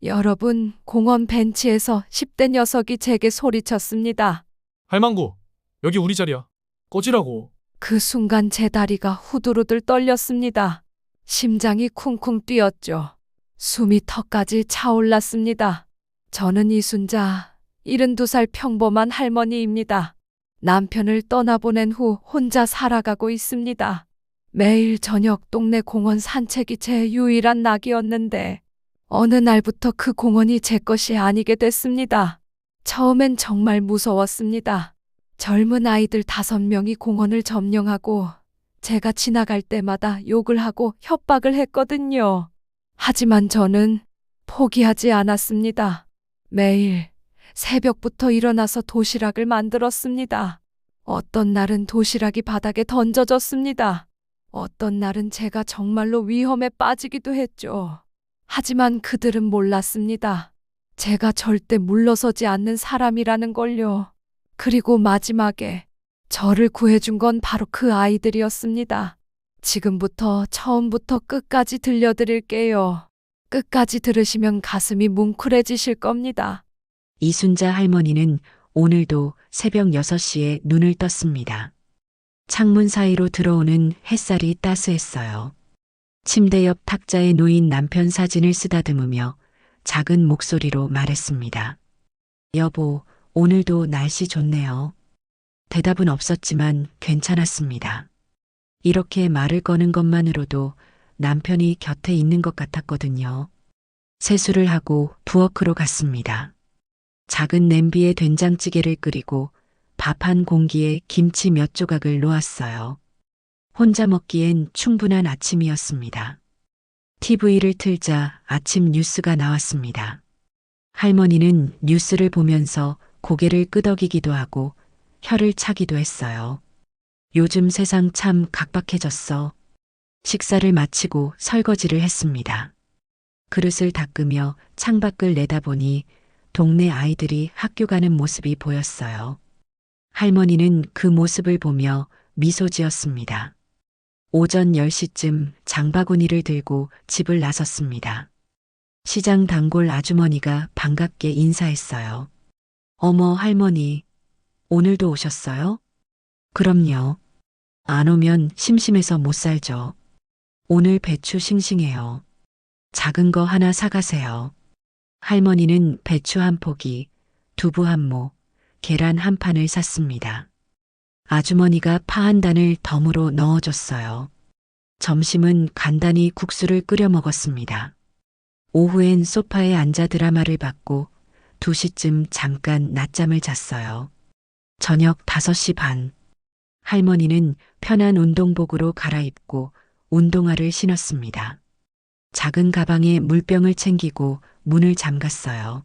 여러분, 공원 벤치에서 10대 녀석이 제게 소리쳤습니다. 할망구, 여기 우리 자리야. 꺼지라고. 그 순간 제 다리가 후들후들 떨렸습니다. 심장이 쿵쿵 뛰었죠. 숨이 턱까지 차올랐습니다. 저는 이순자, 72살 평범한 할머니입니다. 남편을 떠나보낸 후 혼자 살아가고 있습니다. 매일 저녁 동네 공원 산책이 제 유일한 낙이었는데 어느 날부터 그 공원이 제 것이 아니게 됐습니다. 처음엔 정말 무서웠습니다. 젊은 아이들 5명이 공원을 점령하고 제가 지나갈 때마다 욕을 하고 협박을 했거든요. 하지만 저는 포기하지 않았습니다. 매일 새벽부터 일어나서 도시락을 만들었습니다. 어떤 날은 도시락이 바닥에 던져졌습니다. 어떤 날은 제가 정말로 위험에 빠지기도 했죠. 하지만 그들은 몰랐습니다. 제가 절대 물러서지 않는 사람이라는 걸요. 그리고 마지막에 저를 구해준 건 바로 그 아이들이었습니다. 지금부터 처음부터 끝까지 들려드릴게요. 끝까지 들으시면 가슴이 뭉클해지실 겁니다. 이순자 할머니는 오늘도 새벽 6시에 눈을 떴습니다. 창문 사이로 들어오는 햇살이 따스했어요. 침대 옆 탁자에 놓인 남편 사진을 쓰다듬으며 작은 목소리로 말했습니다. 여보, 오늘도 날씨 좋네요. 대답은 없었지만 괜찮았습니다. 이렇게 말을 거는 것만으로도 남편이 곁에 있는 것 같았거든요. 세수를 하고 부엌으로 갔습니다. 작은 냄비에 된장찌개를 끓이고 밥 한 공기에 김치 몇 조각을 놓았어요. 혼자 먹기엔 충분한 아침이었습니다. TV를 틀자 아침 뉴스가 나왔습니다. 할머니는 뉴스를 보면서 고개를 끄덕이기도 하고 혀를 차기도 했어요. 요즘 세상 참 각박해졌어. 식사를 마치고 설거지를 했습니다. 그릇을 닦으며 창밖을 내다보니 동네 아이들이 학교 가는 모습이 보였어요. 할머니는 그 모습을 보며 미소 지었습니다. 오전 10시쯤 장바구니를 들고 집을 나섰습니다. 시장 단골 아주머니가 반갑게 인사했어요. 어머 할머니, 오늘도 오셨어요? 그럼요. 안 오면 심심해서 못 살죠. 오늘 배추 싱싱해요. 작은 거 하나 사가세요. 할머니는 배추 한 포기, 두부 한 모, 계란 한 판을 샀습니다. 아주머니가 파 한 단을 덤으로 넣어줬어요. 점심은 간단히 국수를 끓여 먹었습니다. 오후엔 소파에 앉아 드라마를 봤고 2시쯤 잠깐 낮잠을 잤어요. 저녁 5시 반. 할머니는 편한 운동복으로 갈아입고 운동화를 신었습니다. 작은 가방에 물병을 챙기고 문을 잠갔어요.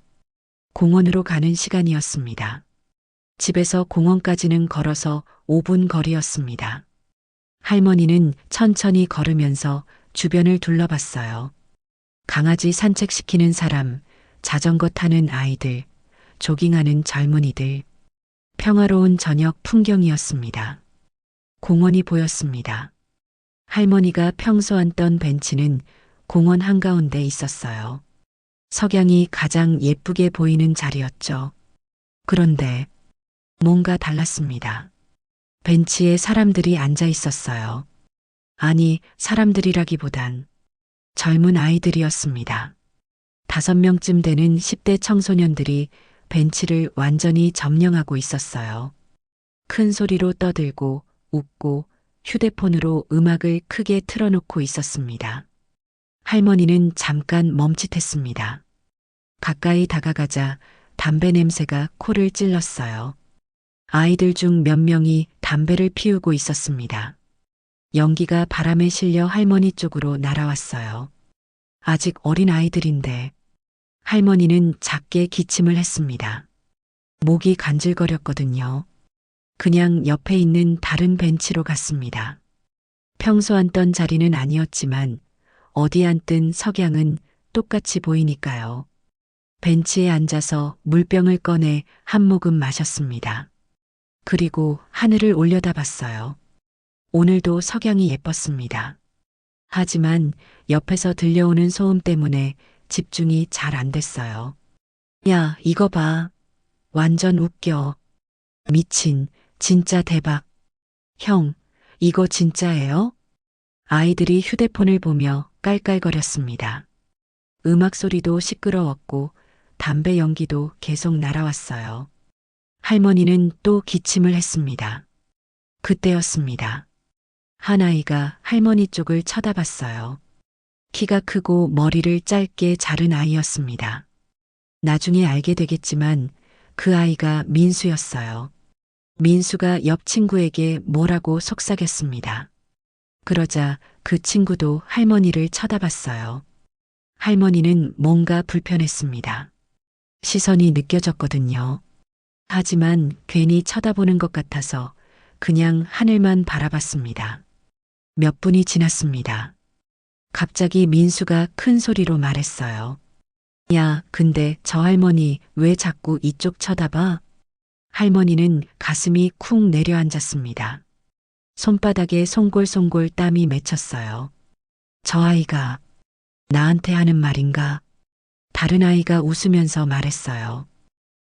공원으로 가는 시간이었습니다. 집에서 공원까지는 걸어서 5분 거리였습니다. 할머니는 천천히 걸으면서 주변을 둘러봤어요. 강아지 산책시키는 사람, 자전거 타는 아이들, 조깅하는 젊은이들. 평화로운 저녁 풍경이었습니다. 공원이 보였습니다. 할머니가 평소 앉던 벤치는 공원 한가운데 있었어요. 석양이 가장 예쁘게 보이는 자리였죠. 그런데 뭔가 달랐습니다. 벤치에 사람들이 앉아 있었어요. 아니, 사람들이라기보단 젊은 아이들이었습니다. 5명쯤 되는 10대 청소년들이 벤치를 완전히 점령하고 있었어요. 큰 소리로 떠들고 웃고 휴대폰으로 음악을 크게 틀어놓고 있었습니다. 할머니는 잠깐 멈칫했습니다. 가까이 다가가자 담배 냄새가 코를 찔렀어요. 아이들 중 몇 명이 담배를 피우고 있었습니다. 연기가 바람에 실려 할머니 쪽으로 날아왔어요. 아직 어린 아이들인데 할머니는 작게 기침을 했습니다. 목이 간질거렸거든요. 그냥 옆에 있는 다른 벤치로 갔습니다. 평소 앉던 자리는 아니었지만 어디 앉든 석양은 똑같이 보이니까요. 벤치에 앉아서 물병을 꺼내 한 모금 마셨습니다. 그리고 하늘을 올려다봤어요. 오늘도 석양이 예뻤습니다. 하지만 옆에서 들려오는 소음 때문에 집중이 잘 안 됐어요. 야, 이거 봐. 완전 웃겨. 미친, 진짜 대박. 형, 이거 진짜예요? 아이들이 휴대폰을 보며 깔깔거렸습니다. 음악 소리도 시끄러웠고 담배 연기도 계속 날아왔어요. 할머니는 또 기침을 했습니다. 그때였습니다. 한 아이가 할머니 쪽을 쳐다봤어요. 키가 크고 머리를 짧게 자른 아이였습니다. 나중에 알게 되겠지만 그 아이가 민수였어요. 민수가 옆 친구에게 뭐라고 속삭였습니다. 그러자 그 친구도 할머니를 쳐다봤어요. 할머니는 뭔가 불편했습니다. 시선이 느껴졌거든요. 하지만 괜히 쳐다보는 것 같아서 그냥 하늘만 바라봤습니다. 몇 분이 지났습니다. 갑자기 민수가 큰 소리로 말했어요. 야, 근데 저 할머니 왜 자꾸 이쪽 쳐다봐? 할머니는 가슴이 쿵 내려앉았습니다. 손바닥에 송골송골 땀이 맺혔어요. 저 아이가 나한테 하는 말인가? 다른 아이가 웃으면서 말했어요.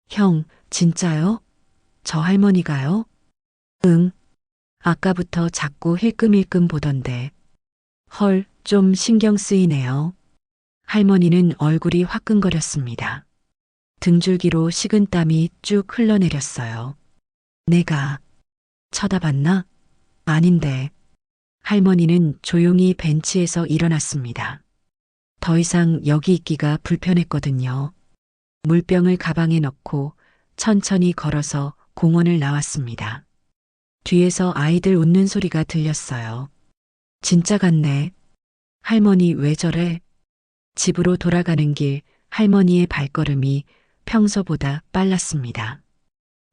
형, 진짜요? 저 할머니가요? 응. 아까부터 자꾸 힐끔힐끔 보던데. 헐, 좀 신경 쓰이네요. 할머니는 얼굴이 화끈거렸습니다. 등줄기로 식은 땀이 쭉 흘러내렸어요. 내가 쳐다봤나? 아닌데. 할머니는 조용히 벤치에서 일어났습니다. 더 이상 여기 있기가 불편했거든요. 물병을 가방에 넣고 천천히 걸어서 공원을 나왔습니다. 뒤에서 아이들 웃는 소리가 들렸어요. 진짜 같네. 할머니 왜 저래? 집으로 돌아가는 길 할머니의 발걸음이 평소보다 빨랐습니다.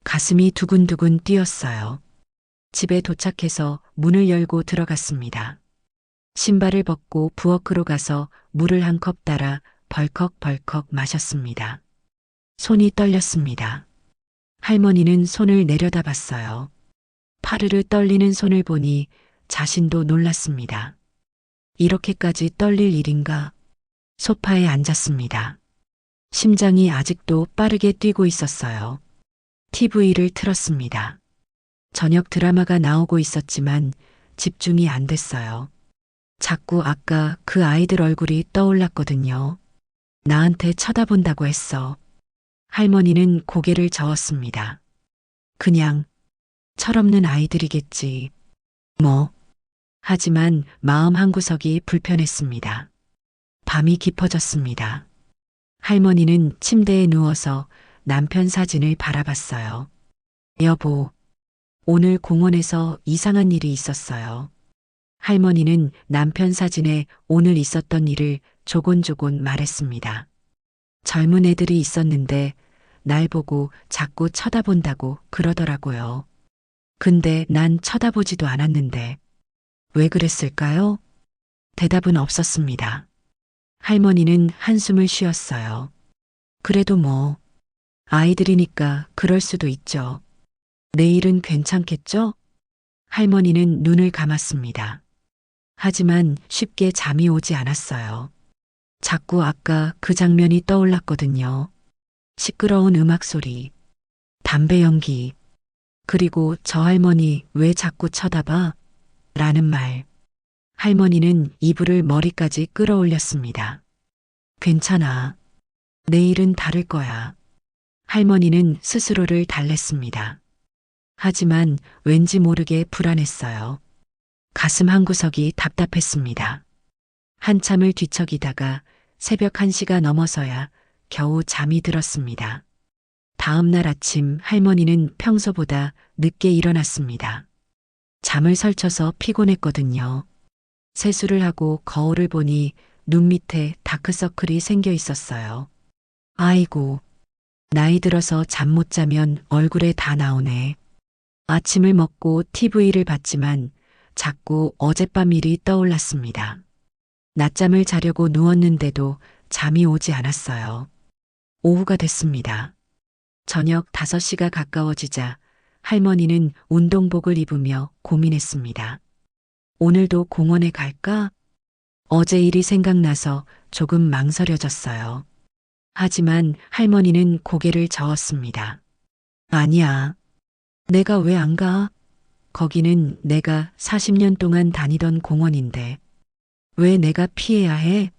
가슴이 두근두근 뛰었어요. 집에 도착해서 문을 열고 들어갔습니다. 신발을 벗고 부엌으로 가서 물을 한 컵 따라 벌컥벌컥 마셨습니다. 손이 떨렸습니다. 할머니는 손을 내려다봤어요. 파르르 떨리는 손을 보니 자신도 놀랐습니다. 이렇게까지 떨릴 일인가? 소파에 앉았습니다. 심장이 아직도 빠르게 뛰고 있었어요. TV를 틀었습니다. 저녁 드라마가 나오고 있었지만 집중이 안 됐어요. 자꾸 아까 그 아이들 얼굴이 떠올랐거든요. 나한테 쳐다본다고 했어. 할머니는 고개를 저었습니다. 그냥 철없는 아이들이겠지. 뭐. 하지만 마음 한구석이 불편했습니다. 밤이 깊어졌습니다. 할머니는 침대에 누워서 남편 사진을 바라봤어요. 여보, 오늘 공원에서 이상한 일이 있었어요. 할머니는 남편 사진에 오늘 있었던 일을 조곤조곤 말했습니다. 젊은 애들이 있었는데 날 보고 자꾸 쳐다본다고 그러더라고요. 근데 난 쳐다보지도 않았는데 왜 그랬을까요? 대답은 없었습니다. 할머니는 한숨을 쉬었어요. 그래도 뭐, 아이들이니까 그럴 수도 있죠. 내일은 괜찮겠죠? 할머니는 눈을 감았습니다. 하지만 쉽게 잠이 오지 않았어요. 자꾸 아까 그 장면이 떠올랐거든요. 시끄러운 음악 소리, 담배 연기, 그리고 저 할머니 왜 자꾸 쳐다봐? 라는 말. 할머니는 이불을 머리까지 끌어올렸습니다. 괜찮아. 내일은 다를 거야. 할머니는 스스로를 달랬습니다. 하지만 왠지 모르게 불안했어요. 가슴 한구석이 답답했습니다. 한참을 뒤척이다가 새벽 1시가 넘어서야 겨우 잠이 들었습니다. 다음 날 아침 할머니는 평소보다 늦게 일어났습니다. 잠을 설쳐서 피곤했거든요. 세수를 하고 거울을 보니 눈 밑에 다크서클이 생겨 있었어요. 아이고, 나이 들어서 잠 못 자면 얼굴에 다 나오네. 아침을 먹고 TV를 봤지만 자꾸 어젯밤 일이 떠올랐습니다. 낮잠을 자려고 누웠는데도 잠이 오지 않았어요. 오후가 됐습니다. 저녁 5시가 가까워지자 할머니는 운동복을 입으며 고민했습니다. 오늘도 공원에 갈까? 어제 일이 생각나서 조금 망설여졌어요. 하지만 할머니는 고개를 저었습니다. 아니야. 내가 왜 안 가? 거기는 내가 40년 동안 다니던 공원인데. 왜 내가 피해야 해?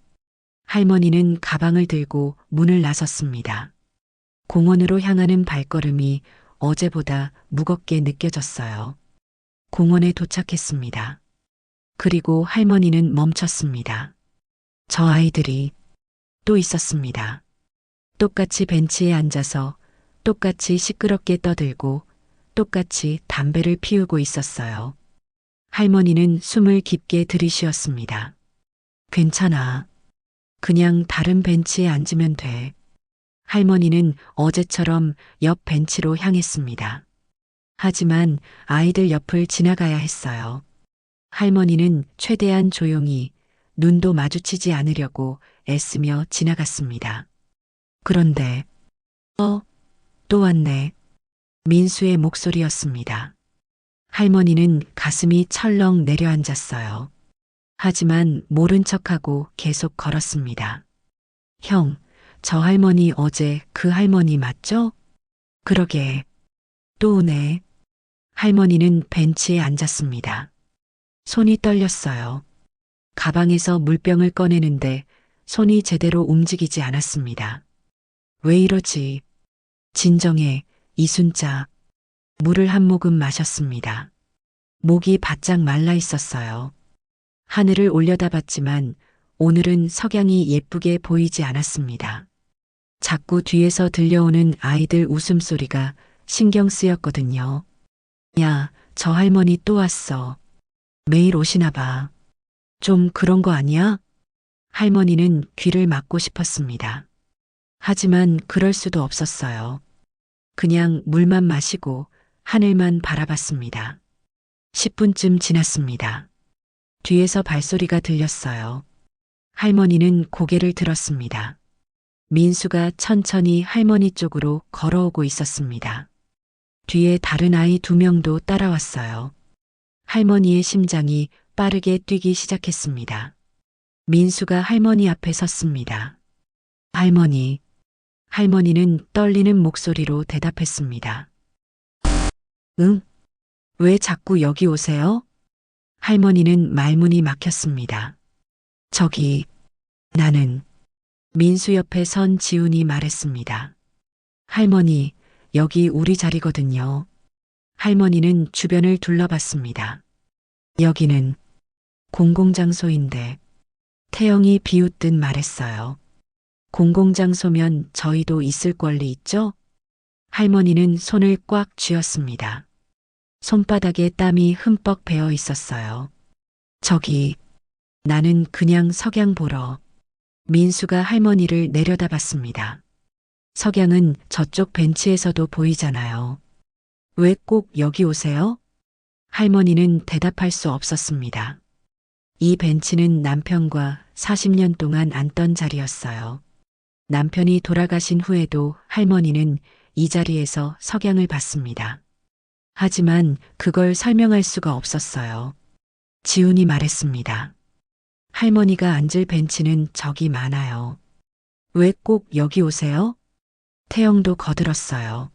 할머니는 가방을 들고 문을 나섰습니다. 공원으로 향하는 발걸음이 어제보다 무겁게 느껴졌어요. 공원에 도착했습니다. 그리고 할머니는 멈췄습니다. 저 아이들이 또 있었습니다. 똑같이 벤치에 앉아서 똑같이 시끄럽게 떠들고 똑같이 담배를 피우고 있었어요. 할머니는 숨을 깊게 들이쉬었습니다. 괜찮아. 그냥 다른 벤치에 앉으면 돼. 할머니는 어제처럼 옆 벤치로 향했습니다. 하지만 아이들 옆을 지나가야 했어요. 할머니는 최대한 조용히 눈도 마주치지 않으려고 애쓰며 지나갔습니다. 그런데 또 왔네. 민수의 목소리였습니다. 할머니는 가슴이 철렁 내려앉았어요. 하지만 모른 척하고 계속 걸었습니다. 형, 저 할머니 어제 그 할머니 맞죠? 그러게. 또 오네. 할머니는 벤치에 앉았습니다. 손이 떨렸어요. 가방에서 물병을 꺼내는데 손이 제대로 움직이지 않았습니다. 왜 이러지? 진정해, 이순자. 물을 한 모금 마셨습니다. 목이 바짝 말라 있었어요. 하늘을 올려다봤지만 오늘은 석양이 예쁘게 보이지 않았습니다. 자꾸 뒤에서 들려오는 아이들 웃음소리가 신경 쓰였거든요. 야, 저 할머니 또 왔어. 매일 오시나 봐. 좀 그런 거 아니야? 할머니는 귀를 막고 싶었습니다. 하지만 그럴 수도 없었어요. 그냥 물만 마시고 하늘만 바라봤습니다. 10분쯤 지났습니다. 뒤에서 발소리가 들렸어요. 할머니는 고개를 들었습니다. 민수가 천천히 할머니 쪽으로 걸어오고 있었습니다. 뒤에 다른 아이 2명도 따라왔어요. 할머니의 심장이 빠르게 뛰기 시작했습니다. 민수가 할머니 앞에 섰습니다. 할머니. 할머니는 떨리는 목소리로 대답했습니다. 응? 왜 자꾸 여기 오세요? 할머니는 말문이 막혔습니다. 저기, 나는 민수 옆에 선 지훈이 말했습니다. 할머니, 여기 우리 자리거든요. 할머니는 주변을 둘러봤습니다. 여기는 공공장소인데 태영이 비웃듯 말했어요. 공공장소면 저희도 있을 권리 있죠? 할머니는 손을 꽉 쥐었습니다. 손바닥에 땀이 흠뻑 배어 있었어요. 저기, 나는 그냥 석양 보러. 민수가 할머니를 내려다봤습니다. 석양은 저쪽 벤치에서도 보이잖아요. 왜 꼭 여기 오세요? 할머니는 대답할 수 없었습니다. 이 벤치는 남편과 40년 동안 앉던 자리였어요. 남편이 돌아가신 후에도 할머니는 이 자리에서 석양을 봤습니다. 하지만 그걸 설명할 수가 없었어요. 지훈이 말했습니다. 할머니가 앉을 벤치는 저기 많아요. 왜 꼭 여기 오세요? 태영도 거들었어요.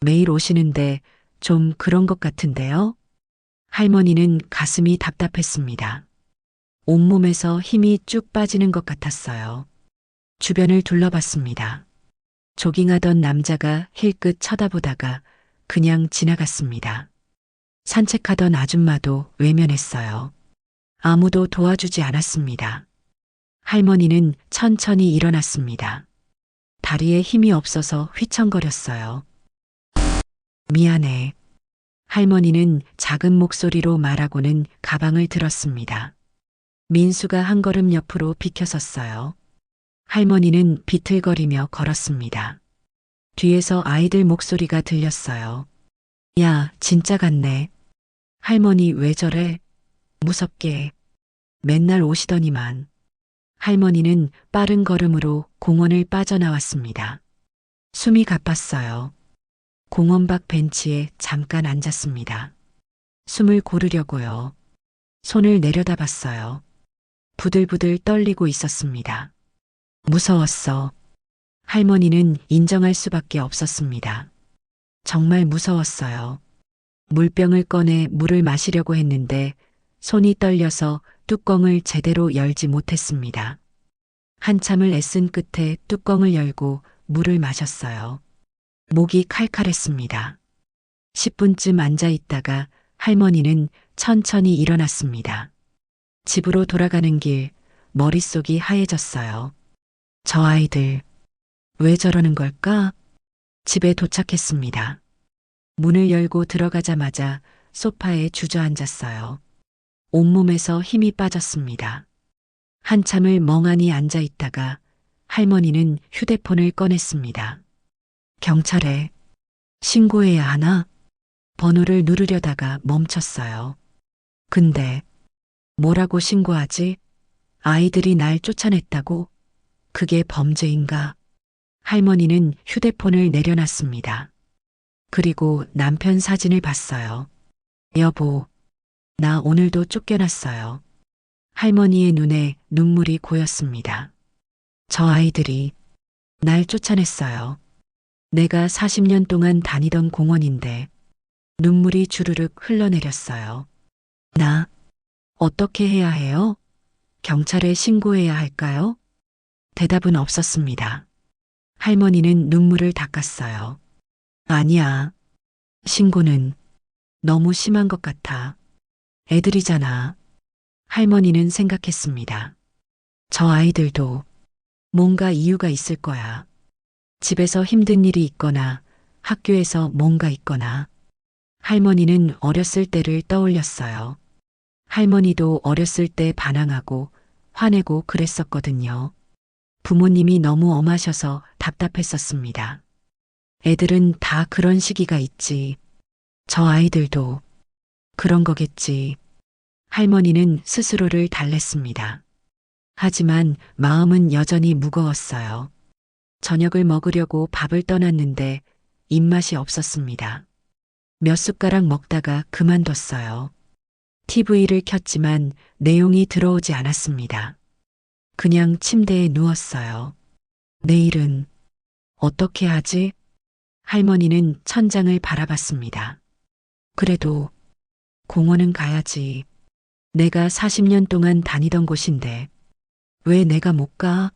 매일 오시는데 좀 그런 것 같은데요? 할머니는 가슴이 답답했습니다. 온몸에서 힘이 쭉 빠지는 것 같았어요. 주변을 둘러봤습니다. 조깅하던 남자가 힐끗 쳐다보다가 그냥 지나갔습니다. 산책하던 아줌마도 외면했어요. 아무도 도와주지 않았습니다. 할머니는 천천히 일어났습니다. 다리에 힘이 없어서 휘청거렸어요. 미안해. 할머니는 작은 목소리로 말하고는 가방을 들었습니다. 민수가 한 걸음 옆으로 비켜섰어요. 할머니는 비틀거리며 걸었습니다. 뒤에서 아이들 목소리가 들렸어요. 야, 진짜 같네. 할머니 왜 저래? 무섭게. 맨날 오시더니만. 할머니는 빠른 걸음으로 공원을 빠져나왔습니다. 숨이 가빴어요. 공원 밖 벤치에 잠깐 앉았습니다. 숨을 고르려고요. 손을 내려다봤어요. 부들부들 떨리고 있었습니다. 무서웠어. 할머니는 인정할 수밖에 없었습니다. 정말 무서웠어요. 물병을 꺼내 물을 마시려고 했는데 손이 떨려서 뚜껑을 제대로 열지 못했습니다. 한참을 애쓴 끝에 뚜껑을 열고 물을 마셨어요. 목이 칼칼했습니다. 10분쯤 앉아 있다가 할머니는 천천히 일어났습니다. 집으로 돌아가는 길, 머릿속이 하얘졌어요. 저 아이들, 왜 저러는 걸까? 집에 도착했습니다. 문을 열고 들어가자마자 소파에 주저앉았어요. 온몸에서 힘이 빠졌습니다. 한참을 멍하니 앉아 있다가 할머니는 휴대폰을 꺼냈습니다. 경찰에 신고해야 하나? 번호를 누르려다가 멈췄어요. 근데 뭐라고 신고하지? 아이들이 날 쫓아냈다고? 그게 범죄인가? 할머니는 휴대폰을 내려놨습니다. 그리고 남편 사진을 봤어요. 여보, 나 오늘도 쫓겨났어요. 할머니의 눈에 눈물이 고였습니다. 저 아이들이 날 쫓아냈어요. 내가 40년 동안 다니던 공원인데 눈물이 주르륵 흘러내렸어요. 나 어떻게 해야 해요? 경찰에 신고해야 할까요? 대답은 없었습니다. 할머니는 눈물을 닦았어요. 아니야. 신고는 너무 심한 것 같아. 애들이잖아. 할머니는 생각했습니다. 저 아이들도 뭔가 이유가 있을 거야. 집에서 힘든 일이 있거나 학교에서 뭔가 있거나. 할머니는 어렸을 때를 떠올렸어요. 할머니도 어렸을 때 반항하고 화내고 그랬었거든요. 부모님이 너무 엄하셔서 답답했었습니다. 애들은 다 그런 시기가 있지. 저 아이들도 그런 거겠지. 할머니는 스스로를 달랬습니다. 하지만 마음은 여전히 무거웠어요. 저녁을 먹으려고 밥을 떠났는데 입맛이 없었습니다. 몇 숟가락 먹다가 그만뒀어요. TV를 켰지만 내용이 들어오지 않았습니다. 그냥 침대에 누웠어요. 내일은 어떻게 하지? 할머니는 천장을 바라봤습니다. 그래도 공원은 가야지. 내가 40년 동안 다니던 곳인데 왜 내가 못 가?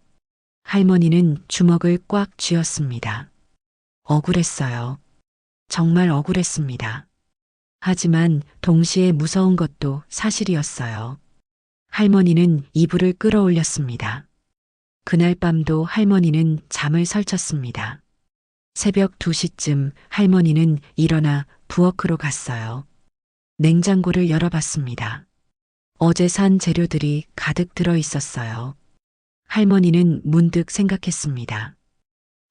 할머니는 주먹을 꽉 쥐었습니다. 억울했어요. 정말 억울했습니다. 하지만 동시에 무서운 것도 사실이었어요. 할머니는 이불을 끌어올렸습니다. 그날 밤도 할머니는 잠을 설쳤습니다. 새벽 2시쯤 할머니는 일어나 부엌으로 갔어요. 냉장고를 열어봤습니다. 어제 산 재료들이 가득 들어 있었어요. 할머니는 문득 생각했습니다.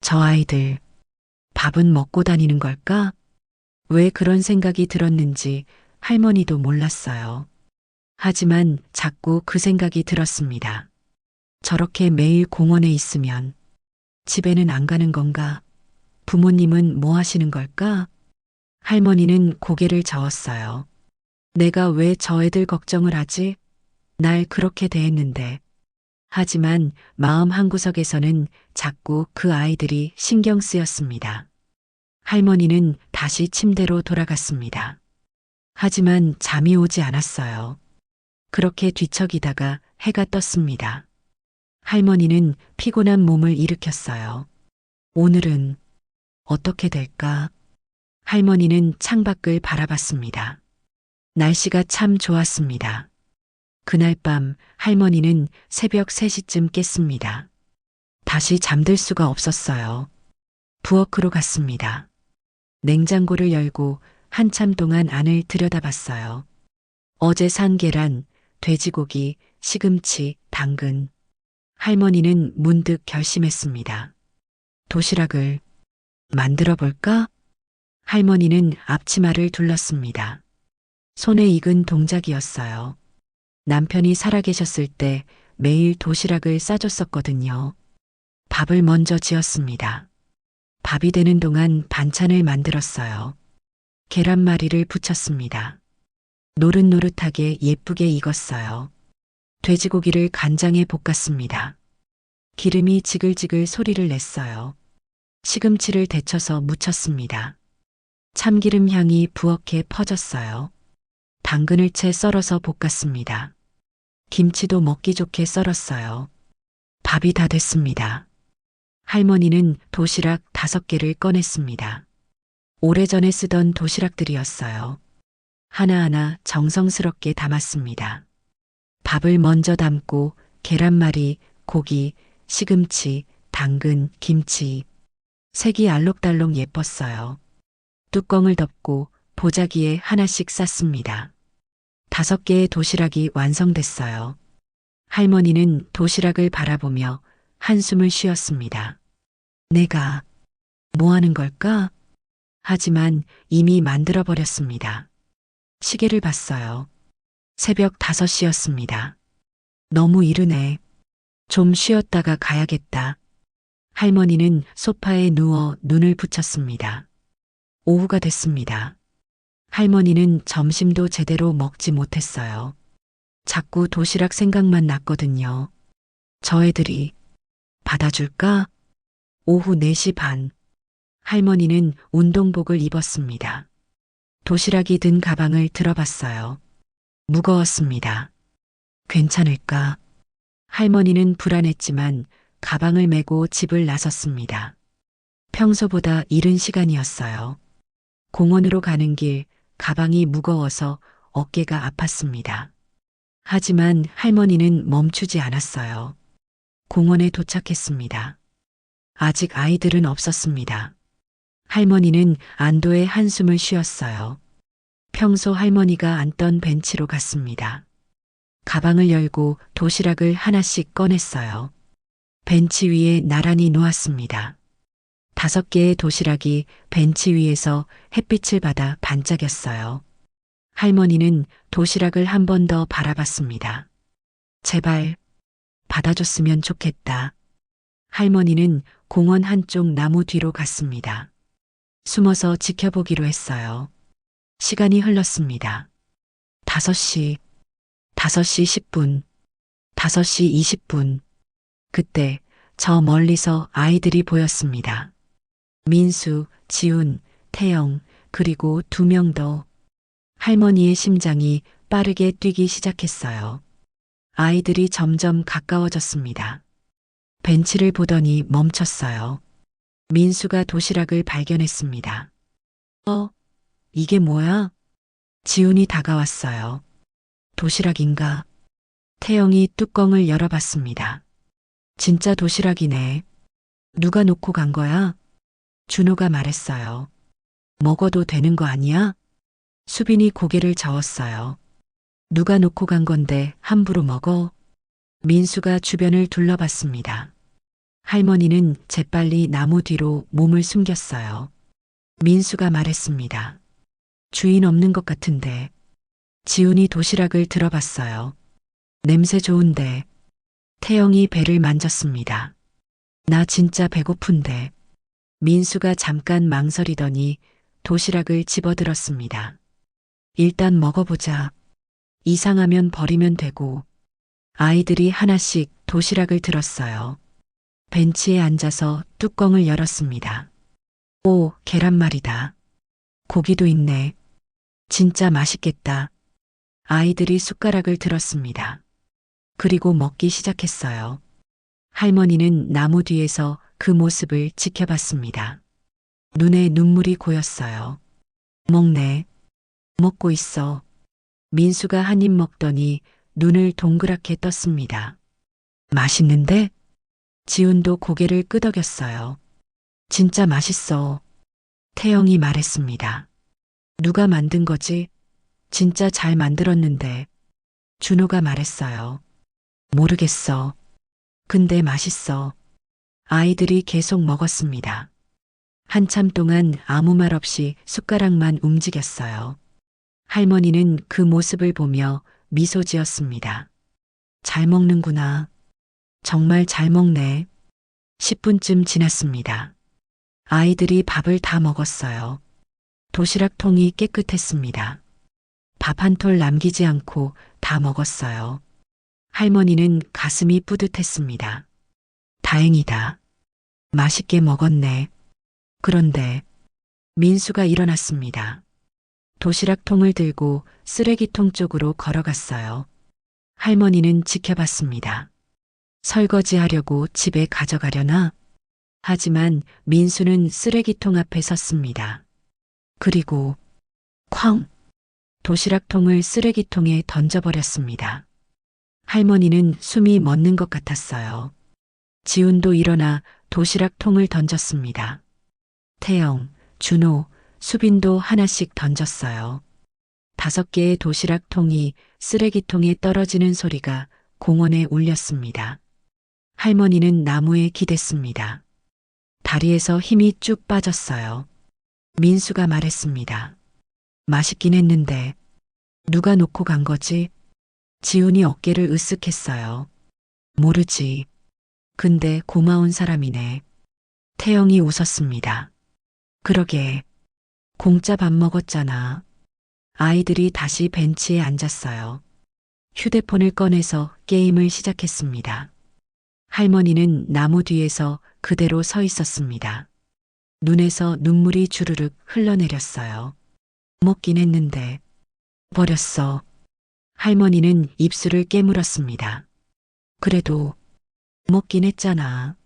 저 아이들, 밥은 먹고 다니는 걸까? 왜 그런 생각이 들었는지 할머니도 몰랐어요. 하지만 자꾸 그 생각이 들었습니다. 저렇게 매일 공원에 있으면 집에는 안 가는 건가? 부모님은 뭐 하시는 걸까? 할머니는 고개를 저었어요. 내가 왜 저 애들 걱정을 하지? 날 그렇게 대했는데. 하지만 마음 한구석에서는 자꾸 그 아이들이 신경 쓰였습니다. 할머니는 다시 침대로 돌아갔습니다. 하지만 잠이 오지 않았어요. 그렇게 뒤척이다가 해가 떴습니다. 할머니는 피곤한 몸을 일으켰어요. 오늘은 어떻게 될까? 할머니는 창밖을 바라봤습니다. 날씨가 참 좋았습니다. 그날 밤 할머니는 새벽 3시쯤 깼습니다. 다시 잠들 수가 없었어요. 부엌으로 갔습니다. 냉장고를 열고 한참 동안 안을 들여다봤어요. 어제 산 계란, 돼지고기, 시금치, 당근. 할머니는 문득 결심했습니다. 도시락을 만들어 볼까? 할머니는 앞치마를 둘렀습니다. 손에 익은 동작이었어요. 남편이 살아계셨을 때 매일 도시락을 싸줬었거든요. 밥을 먼저 지었습니다. 밥이 되는 동안 반찬을 만들었어요. 계란말이를 부쳤습니다. 노릇노릇하게 예쁘게 익었어요. 돼지고기를 간장에 볶았습니다. 기름이 지글지글 소리를 냈어요. 시금치를 데쳐서 무쳤습니다. 참기름 향이 부엌에 퍼졌어요. 당근을 채 썰어서 볶았습니다. 김치도 먹기 좋게 썰었어요. 밥이 다 됐습니다. 할머니는 도시락 5개를 꺼냈습니다. 오래전에 쓰던 도시락들이었어요. 하나하나 정성스럽게 담았습니다. 밥을 먼저 담고 계란말이, 고기, 시금치, 당근, 김치. 색이 알록달록 예뻤어요. 뚜껑을 덮고 보자기에 하나씩 쌌습니다. 5개의 도시락이 완성됐어요. 할머니는 도시락을 바라보며 한숨을 쉬었습니다. 내가 뭐 하는 걸까? 하지만 이미 만들어버렸습니다. 시계를 봤어요. 새벽 5시였습니다. 너무 이르네. 좀 쉬었다가 가야겠다. 할머니는 소파에 누워 눈을 붙였습니다. 오후가 됐습니다. 할머니는 점심도 제대로 먹지 못했어요. 자꾸 도시락 생각만 났거든요. 저 애들이 받아줄까? 오후 4시 반. 할머니는 운동복을 입었습니다. 도시락이 든 가방을 들어봤어요. 무거웠습니다. 괜찮을까? 할머니는 불안했지만 가방을 메고 집을 나섰습니다. 평소보다 이른 시간이었어요. 공원으로 가는 길 가방이 무거워서 어깨가 아팠습니다. 하지만 할머니는 멈추지 않았어요. 공원에 도착했습니다. 아직 아이들은 없었습니다. 할머니는 안도의 한숨을 쉬었어요. 평소 할머니가 앉던 벤치로 갔습니다. 가방을 열고 도시락을 하나씩 꺼냈어요. 벤치 위에 나란히 놓았습니다. 5개의 도시락이 벤치 위에서 햇빛을 받아 반짝였어요. 할머니는 도시락을 한 번 더 바라봤습니다. 제발 받아줬으면 좋겠다. 할머니는 공원 한쪽 나무 뒤로 갔습니다. 숨어서 지켜보기로 했어요. 시간이 흘렀습니다. 5시, 5시 10분, 5시 20분. 그때 저 멀리서 아이들이 보였습니다. 민수, 지훈, 태영, 그리고 2명 더. 할머니의 심장이 빠르게 뛰기 시작했어요. 아이들이 점점 가까워졌습니다. 벤치를 보더니 멈췄어요. 민수가 도시락을 발견했습니다. 이게 뭐야? 지훈이 다가왔어요. 도시락인가? 태영이 뚜껑을 열어봤습니다. 진짜 도시락이네. 누가 놓고 간 거야? 준호가 말했어요. 먹어도 되는 거 아니야? 수빈이 고개를 저었어요. 누가 놓고 간 건데 함부로 먹어? 민수가 주변을 둘러봤습니다. 할머니는 재빨리 나무 뒤로 몸을 숨겼어요. 민수가 말했습니다. 주인 없는 것 같은데. 지훈이 도시락을 들어봤어요. 냄새 좋은데. 태영이 배를 만졌습니다. 나 진짜 배고픈데. 민수가 잠깐 망설이더니 도시락을 집어들었습니다. 일단 먹어보자. 이상하면 버리면 되고. 아이들이 하나씩 도시락을 들었어요. 벤치에 앉아서 뚜껑을 열었습니다. 오, 계란말이다. 고기도 있네. 진짜 맛있겠다. 아이들이 숟가락을 들었습니다. 그리고 먹기 시작했어요. 할머니는 나무 뒤에서 그 모습을 지켜봤습니다. 눈에 눈물이 고였어요. 먹네. 먹고 있어. 민수가 한 입 먹더니 눈을 동그랗게 떴습니다. 맛있는데? 지훈도 고개를 끄덕였어요. 진짜 맛있어. 태영이 말했습니다. 누가 만든 거지? 진짜 잘 만들었는데. 준호가 말했어요. 모르겠어. 근데 맛있어. 아이들이 계속 먹었습니다. 한참 동안 아무 말 없이 숟가락만 움직였어요. 할머니는 그 모습을 보며 미소 지었습니다. 잘 먹는구나. 정말 잘 먹네. 10분쯤 지났습니다. 아이들이 밥을 다 먹었어요. 도시락통이 깨끗했습니다. 밥 한 톨 남기지 않고 다 먹었어요. 할머니는 가슴이 뿌듯했습니다. 다행이다. 맛있게 먹었네. 그런데 민수가 일어났습니다. 도시락통을 들고 쓰레기통 쪽으로 걸어갔어요. 할머니는 지켜봤습니다. 설거지하려고 집에 가져가려나? 하지만 민수는 쓰레기통 앞에 섰습니다. 그리고 쾅! 도시락통을 쓰레기통에 던져버렸습니다. 할머니는 숨이 멎는 것 같았어요. 지훈도 일어나 도시락통을 던졌습니다. 태영, 준호, 수빈도 하나씩 던졌어요. 5개의 도시락통이 쓰레기통에 떨어지는 소리가 공원에 울렸습니다. 할머니는 나무에 기댔습니다. 다리에서 힘이 쭉 빠졌어요. 민수가 말했습니다. 맛있긴 했는데 누가 놓고 간 거지? 지훈이 어깨를 으쓱했어요. 모르지. 근데 고마운 사람이네. 태영이 웃었습니다. 그러게. 공짜 밥 먹었잖아. 아이들이 다시 벤치에 앉았어요. 휴대폰을 꺼내서 게임을 시작했습니다. 할머니는 나무 뒤에서 그대로 서 있었습니다. 눈에서 눈물이 주르륵 흘러내렸어요. 먹긴 했는데 버렸어. 할머니는 입술을 깨물었습니다. 그래도 먹긴 했잖아.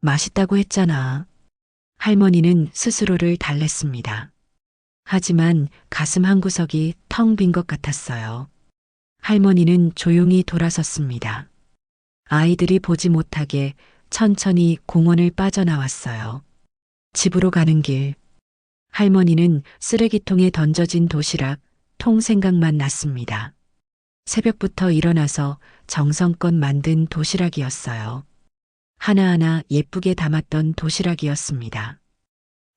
맛있다고 했잖아. 할머니는 스스로를 달랬습니다. 하지만 가슴 한구석이 텅 빈 것 같았어요. 할머니는 조용히 돌아섰습니다. 아이들이 보지 못하게 천천히 공원을 빠져나왔어요. 집으로 가는 길. 할머니는 쓰레기통에 던져진 도시락 통 생각만 났습니다. 새벽부터 일어나서 정성껏 만든 도시락이었어요. 하나하나 예쁘게 담았던 도시락이었습니다.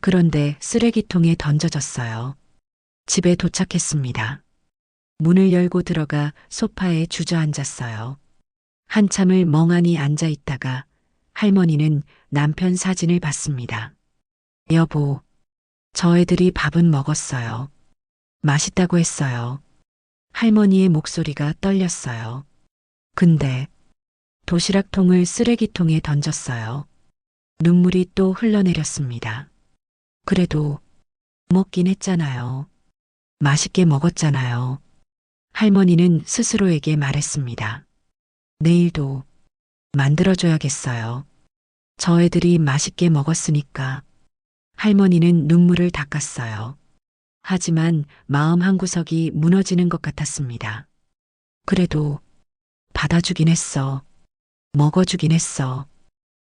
그런데 쓰레기통에 던져졌어요. 집에 도착했습니다. 문을 열고 들어가 소파에 주저앉았어요. 한참을 멍하니 앉아 있다가 할머니는 남편 사진을 봤습니다. 여보, 저 애들이 밥은 먹었어요. 맛있다고 했어요. 할머니의 목소리가 떨렸어요. 근데 도시락통을 쓰레기통에 던졌어요. 눈물이 또 흘러내렸습니다. 그래도 먹긴 했잖아요. 맛있게 먹었잖아요. 할머니는 스스로에게 말했습니다. 내일도 만들어줘야겠어요. 저 애들이 맛있게 먹었으니까. 할머니는 눈물을 닦았어요. 하지만 마음 한구석이 무너지는 것 같았습니다. 그래도 받아주긴 했어. 먹어주긴 했어.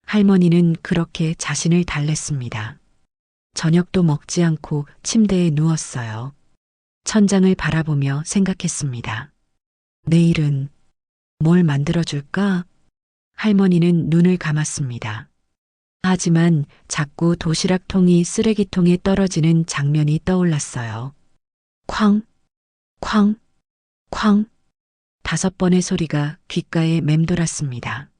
할머니는 그렇게 자신을 달랬습니다. 저녁도 먹지 않고 침대에 누웠어요. 천장을 바라보며 생각했습니다. 내일은 뭘 만들어줄까? 할머니는 눈을 감았습니다. 하지만 자꾸 도시락통이 쓰레기통에 떨어지는 장면이 떠올랐어요. 쾅, 쾅, 쾅. 5번의 소리가 귓가에 맴돌았습니다.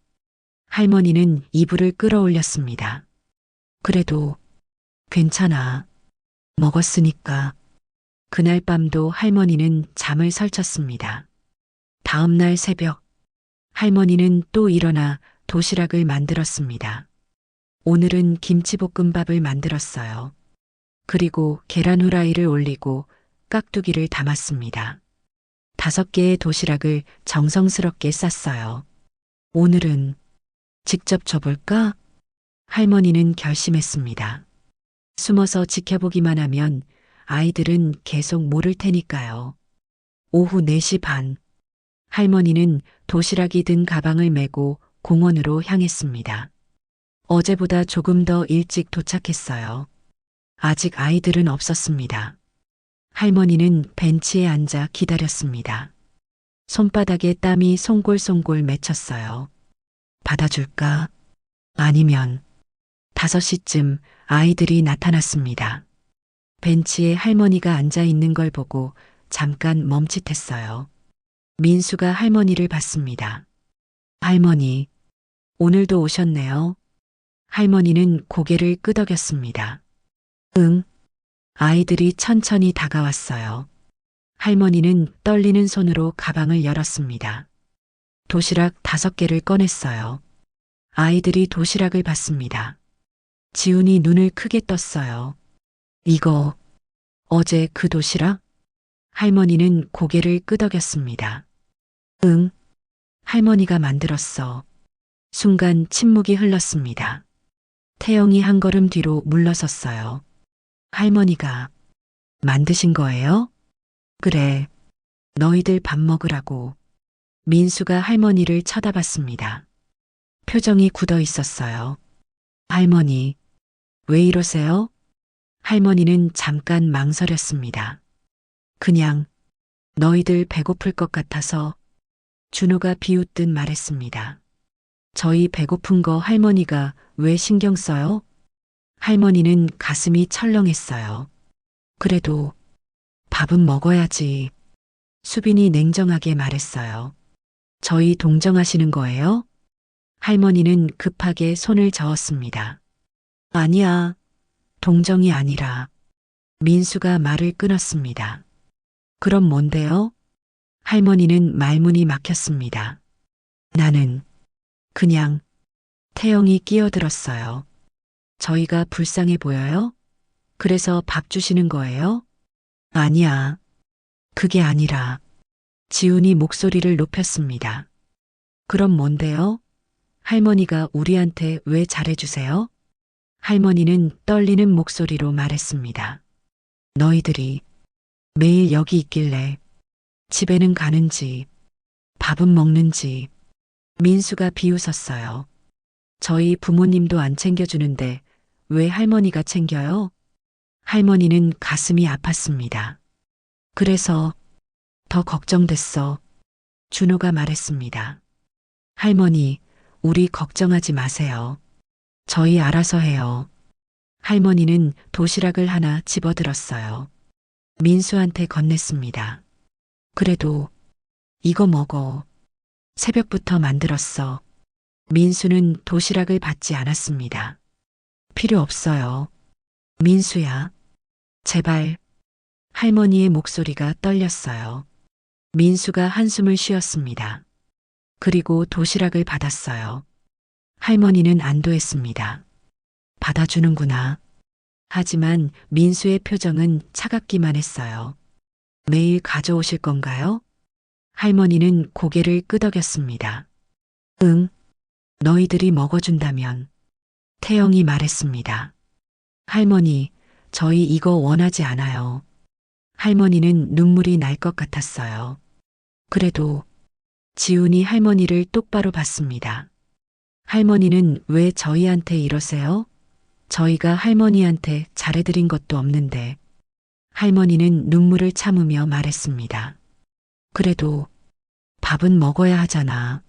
할머니는 이불을 끌어올렸습니다. 그래도 괜찮아. 먹었으니까. 그날 밤도 할머니는 잠을 설쳤습니다. 다음 날 새벽, 할머니는 또 일어나 도시락을 만들었습니다. 오늘은 김치볶음밥을 만들었어요. 그리고 계란 후라이를 올리고 깍두기를 담았습니다. 5개의 도시락을 정성스럽게 쌌어요. 오늘은 직접 줘볼까? 할머니는 결심했습니다. 숨어서 지켜보기만 하면 아이들은 계속 모를 테니까요. 오후 4시 반. 할머니는 도시락이 든 가방을 메고 공원으로 향했습니다. 어제보다 조금 더 일찍 도착했어요. 아직 아이들은 없었습니다. 할머니는 벤치에 앉아 기다렸습니다. 손바닥에 땀이 송골송골 맺혔어요. 받아줄까? 아니면 5시쯤 아이들이 나타났습니다. 벤치에 할머니가 앉아 있는 걸 보고 잠깐 멈칫했어요. 민수가 할머니를 봤습니다. 할머니, 오늘도 오셨네요. 할머니는 고개를 끄덕였습니다. 응. 아이들이 천천히 다가왔어요. 할머니는 떨리는 손으로 가방을 열었습니다. 도시락 5개를 꺼냈어요. 아이들이 도시락을 받습니다. 지훈이 눈을 크게 떴어요. 이거 어제 그 도시락? 할머니는 고개를 끄덕였습니다. 응, 할머니가 만들었어. 순간 침묵이 흘렀습니다. 태영이 한 걸음 뒤로 물러섰어요. 할머니가 만드신 거예요? 그래, 너희들 밥 먹으라고. 민수가 할머니를 쳐다봤습니다. 표정이 굳어 있었어요. 할머니, 왜 이러세요? 할머니는 잠깐 망설였습니다. 그냥 너희들 배고플 것 같아서 준호가 비웃듯 말했습니다. 저희 배고픈 거 할머니가 왜 신경 써요? 할머니는 가슴이 철렁했어요. 그래도 밥은 먹어야지. 수빈이 냉정하게 말했어요. 저희 동정하시는 거예요? 할머니는 급하게 손을 저었습니다. 아니야, 동정이 아니라. 민수가 말을 끊었습니다. 그럼 뭔데요? 할머니는 말문이 막혔습니다. 나는 그냥 태영이 끼어들었어요. 저희가 불쌍해 보여요? 그래서 밥 주시는 거예요? 아니야. 그게 아니라 지훈이 목소리를 높였습니다. 그럼 뭔데요? 할머니가 우리한테 왜 잘해주세요? 할머니는 떨리는 목소리로 말했습니다. 너희들이 매일 여기 있길래 집에는 가는지 밥은 먹는지. 민수가 비웃었어요. 저희 부모님도 안 챙겨주는데 왜 할머니가 챙겨요? 할머니는 가슴이 아팠습니다. 그래서 더 걱정됐어. 준호가 말했습니다. 할머니, 우리 걱정하지 마세요. 저희 알아서 해요. 할머니는 도시락을 하나 집어들었어요. 민수한테 건넸습니다. 그래도 이거 먹어. 새벽부터 만들었어. 민수는 도시락을 받지 않았습니다. 필요 없어요. 민수야, 제발. 할머니의 목소리가 떨렸어요. 민수가 한숨을 쉬었습니다. 그리고 도시락을 받았어요. 할머니는 안도했습니다. 받아주는구나. 하지만 민수의 표정은 차갑기만 했어요. 매일 가져오실 건가요? 할머니는 고개를 끄덕였습니다. 응, 너희들이 먹어준다면. 태영이 말했습니다. 할머니, 저희 이거 원하지 않아요. 할머니는 눈물이 날 것 같았어요. 그래도 지훈이 할머니를 똑바로 봤습니다. 할머니는 왜 저희한테 이러세요? 저희가 할머니한테 잘해드린 것도 없는데. 할머니는 눈물을 참으며 말했습니다. 그래도 밥은 먹어야 하잖아.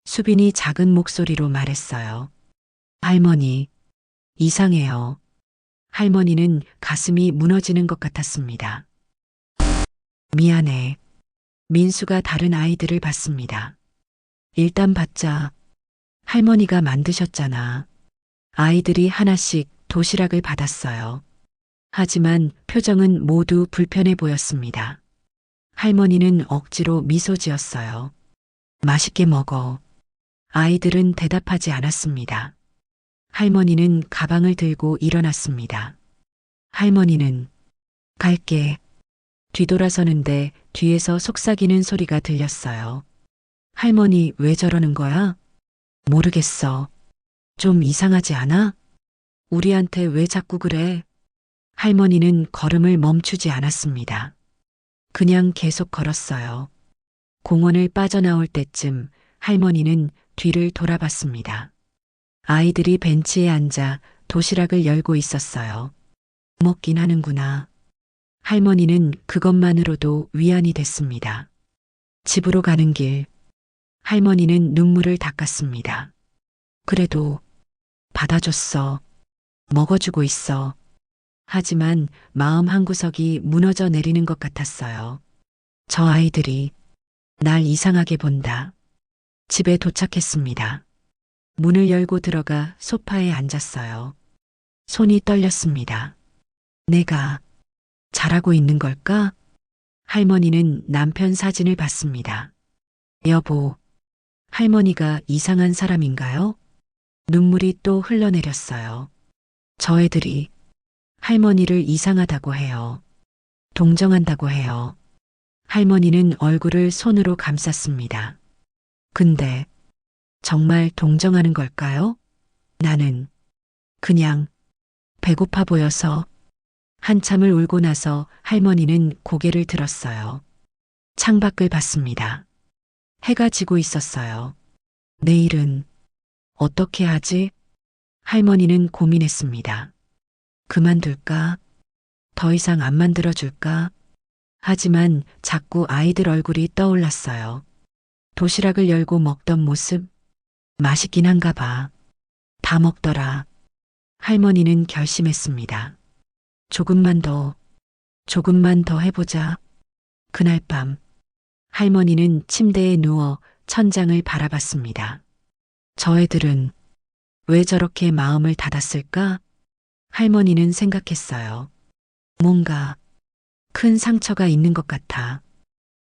수빈이 작은 목소리로 말했어요. 할머니, 이상해요. 할머니는 가슴이 무너지는 것 같았습니다. 미안해. 민수가 다른 아이들을 봤습니다. 일단 받자. 할머니가 만드셨잖아. 아이들이 하나씩 도시락을 받았어요. 하지만 표정은 모두 불편해 보였습니다. 할머니는 억지로 미소 지었어요. 맛있게 먹어. 아이들은 대답하지 않았습니다. 할머니는 가방을 들고 일어났습니다. 할머니는 갈게. 뒤돌아서는데 뒤에서 속삭이는 소리가 들렸어요. 할머니 왜 저러는 거야? 모르겠어. 좀 이상하지 않아? 우리한테 왜 자꾸 그래? 할머니는 걸음을 멈추지 않았습니다. 그냥 계속 걸었어요. 공원을 빠져나올 때쯤 할머니는 뒤를 돌아봤습니다. 아이들이 벤치에 앉아 도시락을 열고 있었어요. 먹긴 하는구나. 할머니는 그것만으로도 위안이 됐습니다. 집으로 가는 길, 할머니는 눈물을 닦았습니다. 그래도 받아줬어. 먹어주고 있어. 하지만 마음 한구석이 무너져 내리는 것 같았어요. 저 아이들이 날 이상하게 본다. 집에 도착했습니다. 문을 열고 들어가 소파에 앉았어요. 손이 떨렸습니다. 내가 잘하고 있는 걸까? 할머니는 남편 사진을 봤습니다. 여보, 할머니가 이상한 사람인가요? 눈물이 또 흘러내렸어요. 저 애들이 할머니를 이상하다고 해요. 동정한다고 해요. 할머니는 얼굴을 손으로 감쌌습니다. 근데 정말 동정하는 걸까요? 나는 그냥 배고파 보여서. 한참을 울고 나서 할머니는 고개를 들었어요. 창밖을 봤습니다. 해가 지고 있었어요. 내일은 어떻게 하지? 할머니는 고민했습니다. 그만둘까? 더 이상 안 만들어줄까? 하지만 자꾸 아이들 얼굴이 떠올랐어요. 도시락을 열고 먹던 모습, 맛있긴 한가 봐. 다 먹더라. 할머니는 결심했습니다. 조금만 더 해보자. 그날 밤, 할머니는 침대에 누워 천장을 바라봤습니다. 저 애들은 왜 저렇게 마음을 닫았을까? 할머니는 생각했어요. 뭔가 큰 상처가 있는 것 같아.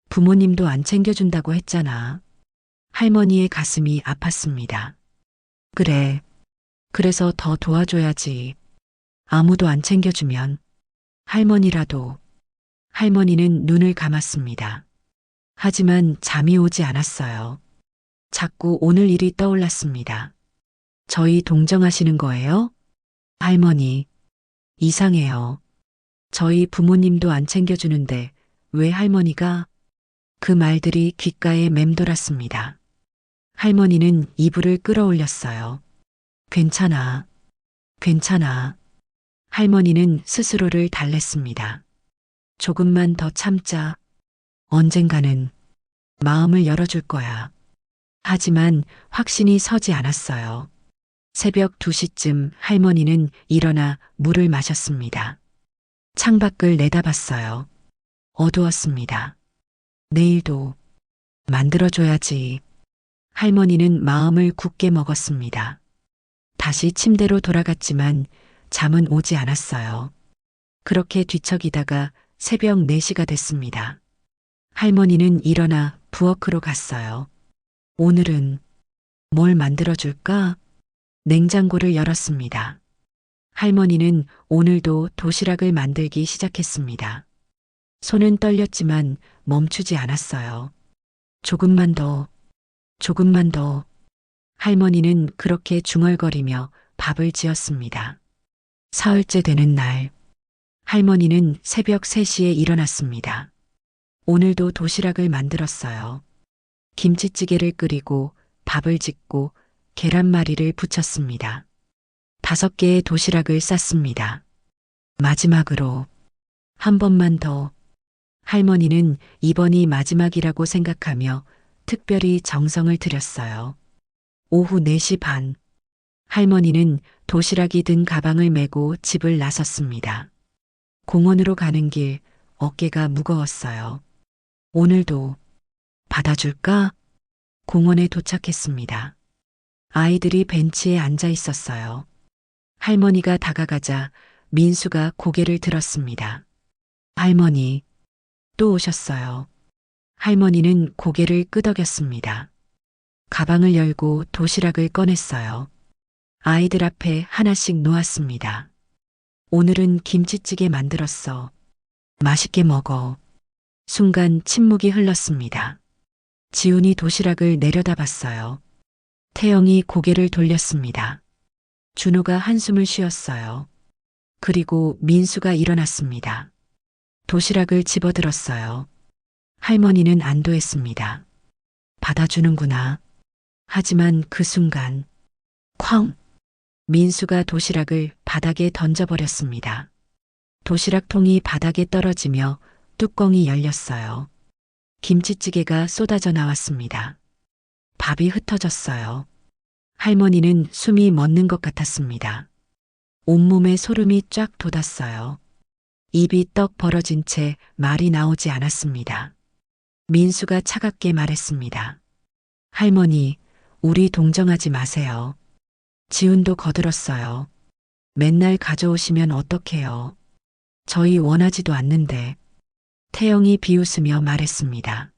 부모님도 안 챙겨준다고 했잖아. 할머니의 가슴이 아팠습니다. 그래. 그래서 더 도와줘야지. 아무도 안 챙겨주면 할머니라도. 할머니는 눈을 감았습니다. 하지만 잠이 오지 않았어요. 자꾸 오늘 일이 떠올랐습니다. 저희 동정하시는 거예요? 할머니, 이상해요. 저희 부모님도 안 챙겨주는데 왜 할머니가? 그 말들이 귓가에 맴돌았습니다. 할머니는 이불을 끌어올렸어요. 괜찮아. 괜찮아. 할머니는 스스로를 달랬습니다. 조금만 더 참자. 언젠가는 마음을 열어줄 거야. 하지만 확신이 서지 않았어요. 새벽 2시쯤 할머니는 일어나 물을 마셨습니다. 창밖을 내다봤어요. 어두웠습니다. 내일도 만들어줘야지. 할머니는 마음을 굳게 먹었습니다. 다시 침대로 돌아갔지만 잠은 오지 않았어요. 그렇게 뒤척이다가 새벽 4시가 됐습니다. 할머니는 일어나 부엌으로 갔어요. 오늘은 뭘 만들어줄까? 냉장고를 열었습니다. 할머니는 오늘도 도시락을 만들기 시작했습니다. 손은 떨렸지만 멈추지 않았어요. 조금만 더. 할머니는 그렇게 중얼거리며 밥을 지었습니다. 사흘째 되는 날, 할머니는 새벽 3시에 일어났습니다. 오늘도 도시락을 만들었어요. 김치찌개를 끓이고 밥을 짓고 계란말이를 부쳤습니다. 5개의 도시락을 쌌습니다. 마지막으로 한 번만 더. 할머니는 이번이 마지막이라고 생각하며 특별히 정성을 들였어요. 오후 4시 반. 할머니는 도시락이 든 가방을 메고 집을 나섰습니다. 공원으로 가는 길 어깨가 무거웠어요. 오늘도 받아줄까? 공원에 도착했습니다. 아이들이 벤치에 앉아 있었어요. 할머니가 다가가자 민수가 고개를 들었습니다. 할머니, 또 오셨어요. 할머니는 고개를 끄덕였습니다. 가방을 열고 도시락을 꺼냈어요. 아이들 앞에 하나씩 놓았습니다. 오늘은 김치찌개 만들었어. 맛있게 먹어. 순간 침묵이 흘렀습니다. 지훈이 도시락을 내려다봤어요. 태영이 고개를 돌렸습니다. 준호가 한숨을 쉬었어요. 그리고 민수가 일어났습니다. 도시락을 집어들었어요. 할머니는 안도했습니다. 받아주는구나. 하지만 그 순간 쾅! 민수가 도시락을 바닥에 던져버렸습니다. 도시락통이 바닥에 떨어지며 뚜껑이 열렸어요. 김치찌개가 쏟아져 나왔습니다. 밥이 흩어졌어요. 할머니는 숨이 멎는 것 같았습니다. 온몸에 소름이 쫙 돋았어요. 입이 떡 벌어진 채 말이 나오지 않았습니다. 민수가 차갑게 말했습니다. 할머니, 우리 동정하지 마세요. 지훈도 거들었어요. 맨날 가져오시면 어떡해요. 저희 원하지도 않는데. 태영이 비웃으며 말했습니다.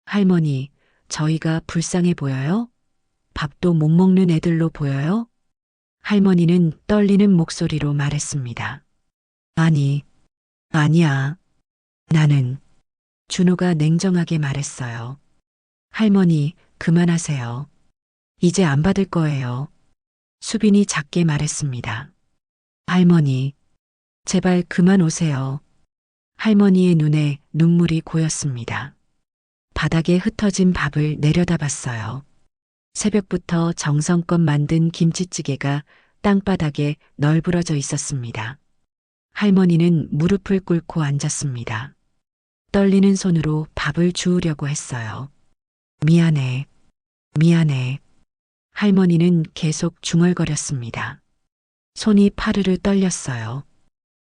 할머니, 저희가 불쌍해 보여요? 밥도 못 먹는 애들로 보여요? 할머니는 떨리는 목소리로 말했습니다. 아니, 아니야. 나는. 준호가 냉정하게 말했어요. 할머니, 그만하세요. 이제 안 받을 거예요. 수빈이 작게 말했습니다. 할머니, 제발 그만 오세요. 할머니의 눈에 눈물이 고였습니다. 바닥에 흩어진 밥을 내려다봤어요. 새벽부터 정성껏 만든 김치찌개가 땅바닥에 널브러져 있었습니다. 할머니는 무릎을 꿇고 앉았습니다. 떨리는 손으로 밥을 주우려고 했어요. 미안해, 미안해. 할머니는 계속 중얼거렸습니다. 손이 파르르 떨렸어요.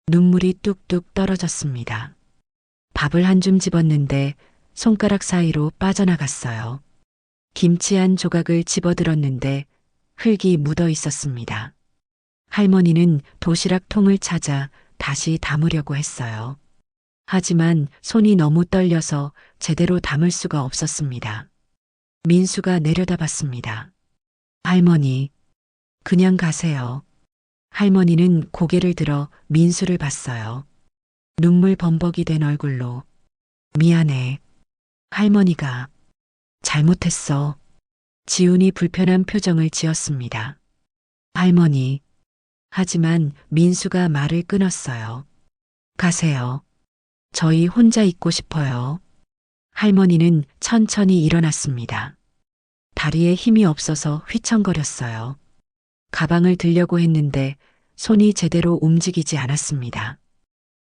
눈물이 뚝뚝 떨어졌습니다. 밥을 한 줌 집었는데 손가락 사이로 빠져나갔어요. 김치 한 조각을 집어들었는데 흙이 묻어 있었습니다. 할머니는 도시락 통을 찾아 다시 담으려고 했어요. 하지만 손이 너무 떨려서 제대로 담을 수가 없었습니다. 민수가 내려다봤습니다. 할머니, 그냥 가세요. 할머니는 고개를 들어 민수를 봤어요. 눈물 범벅이 된 얼굴로. 미안해. 할머니가 잘못했어. 지훈이 불편한 표정을 지었습니다. 할머니. 하지만 민수가 말을 끊었어요. 가세요. 저희 혼자 있고 싶어요. 할머니는 천천히 일어났습니다. 다리에 힘이 없어서 휘청거렸어요. 가방을 들려고 했는데 손이 제대로 움직이지 않았습니다.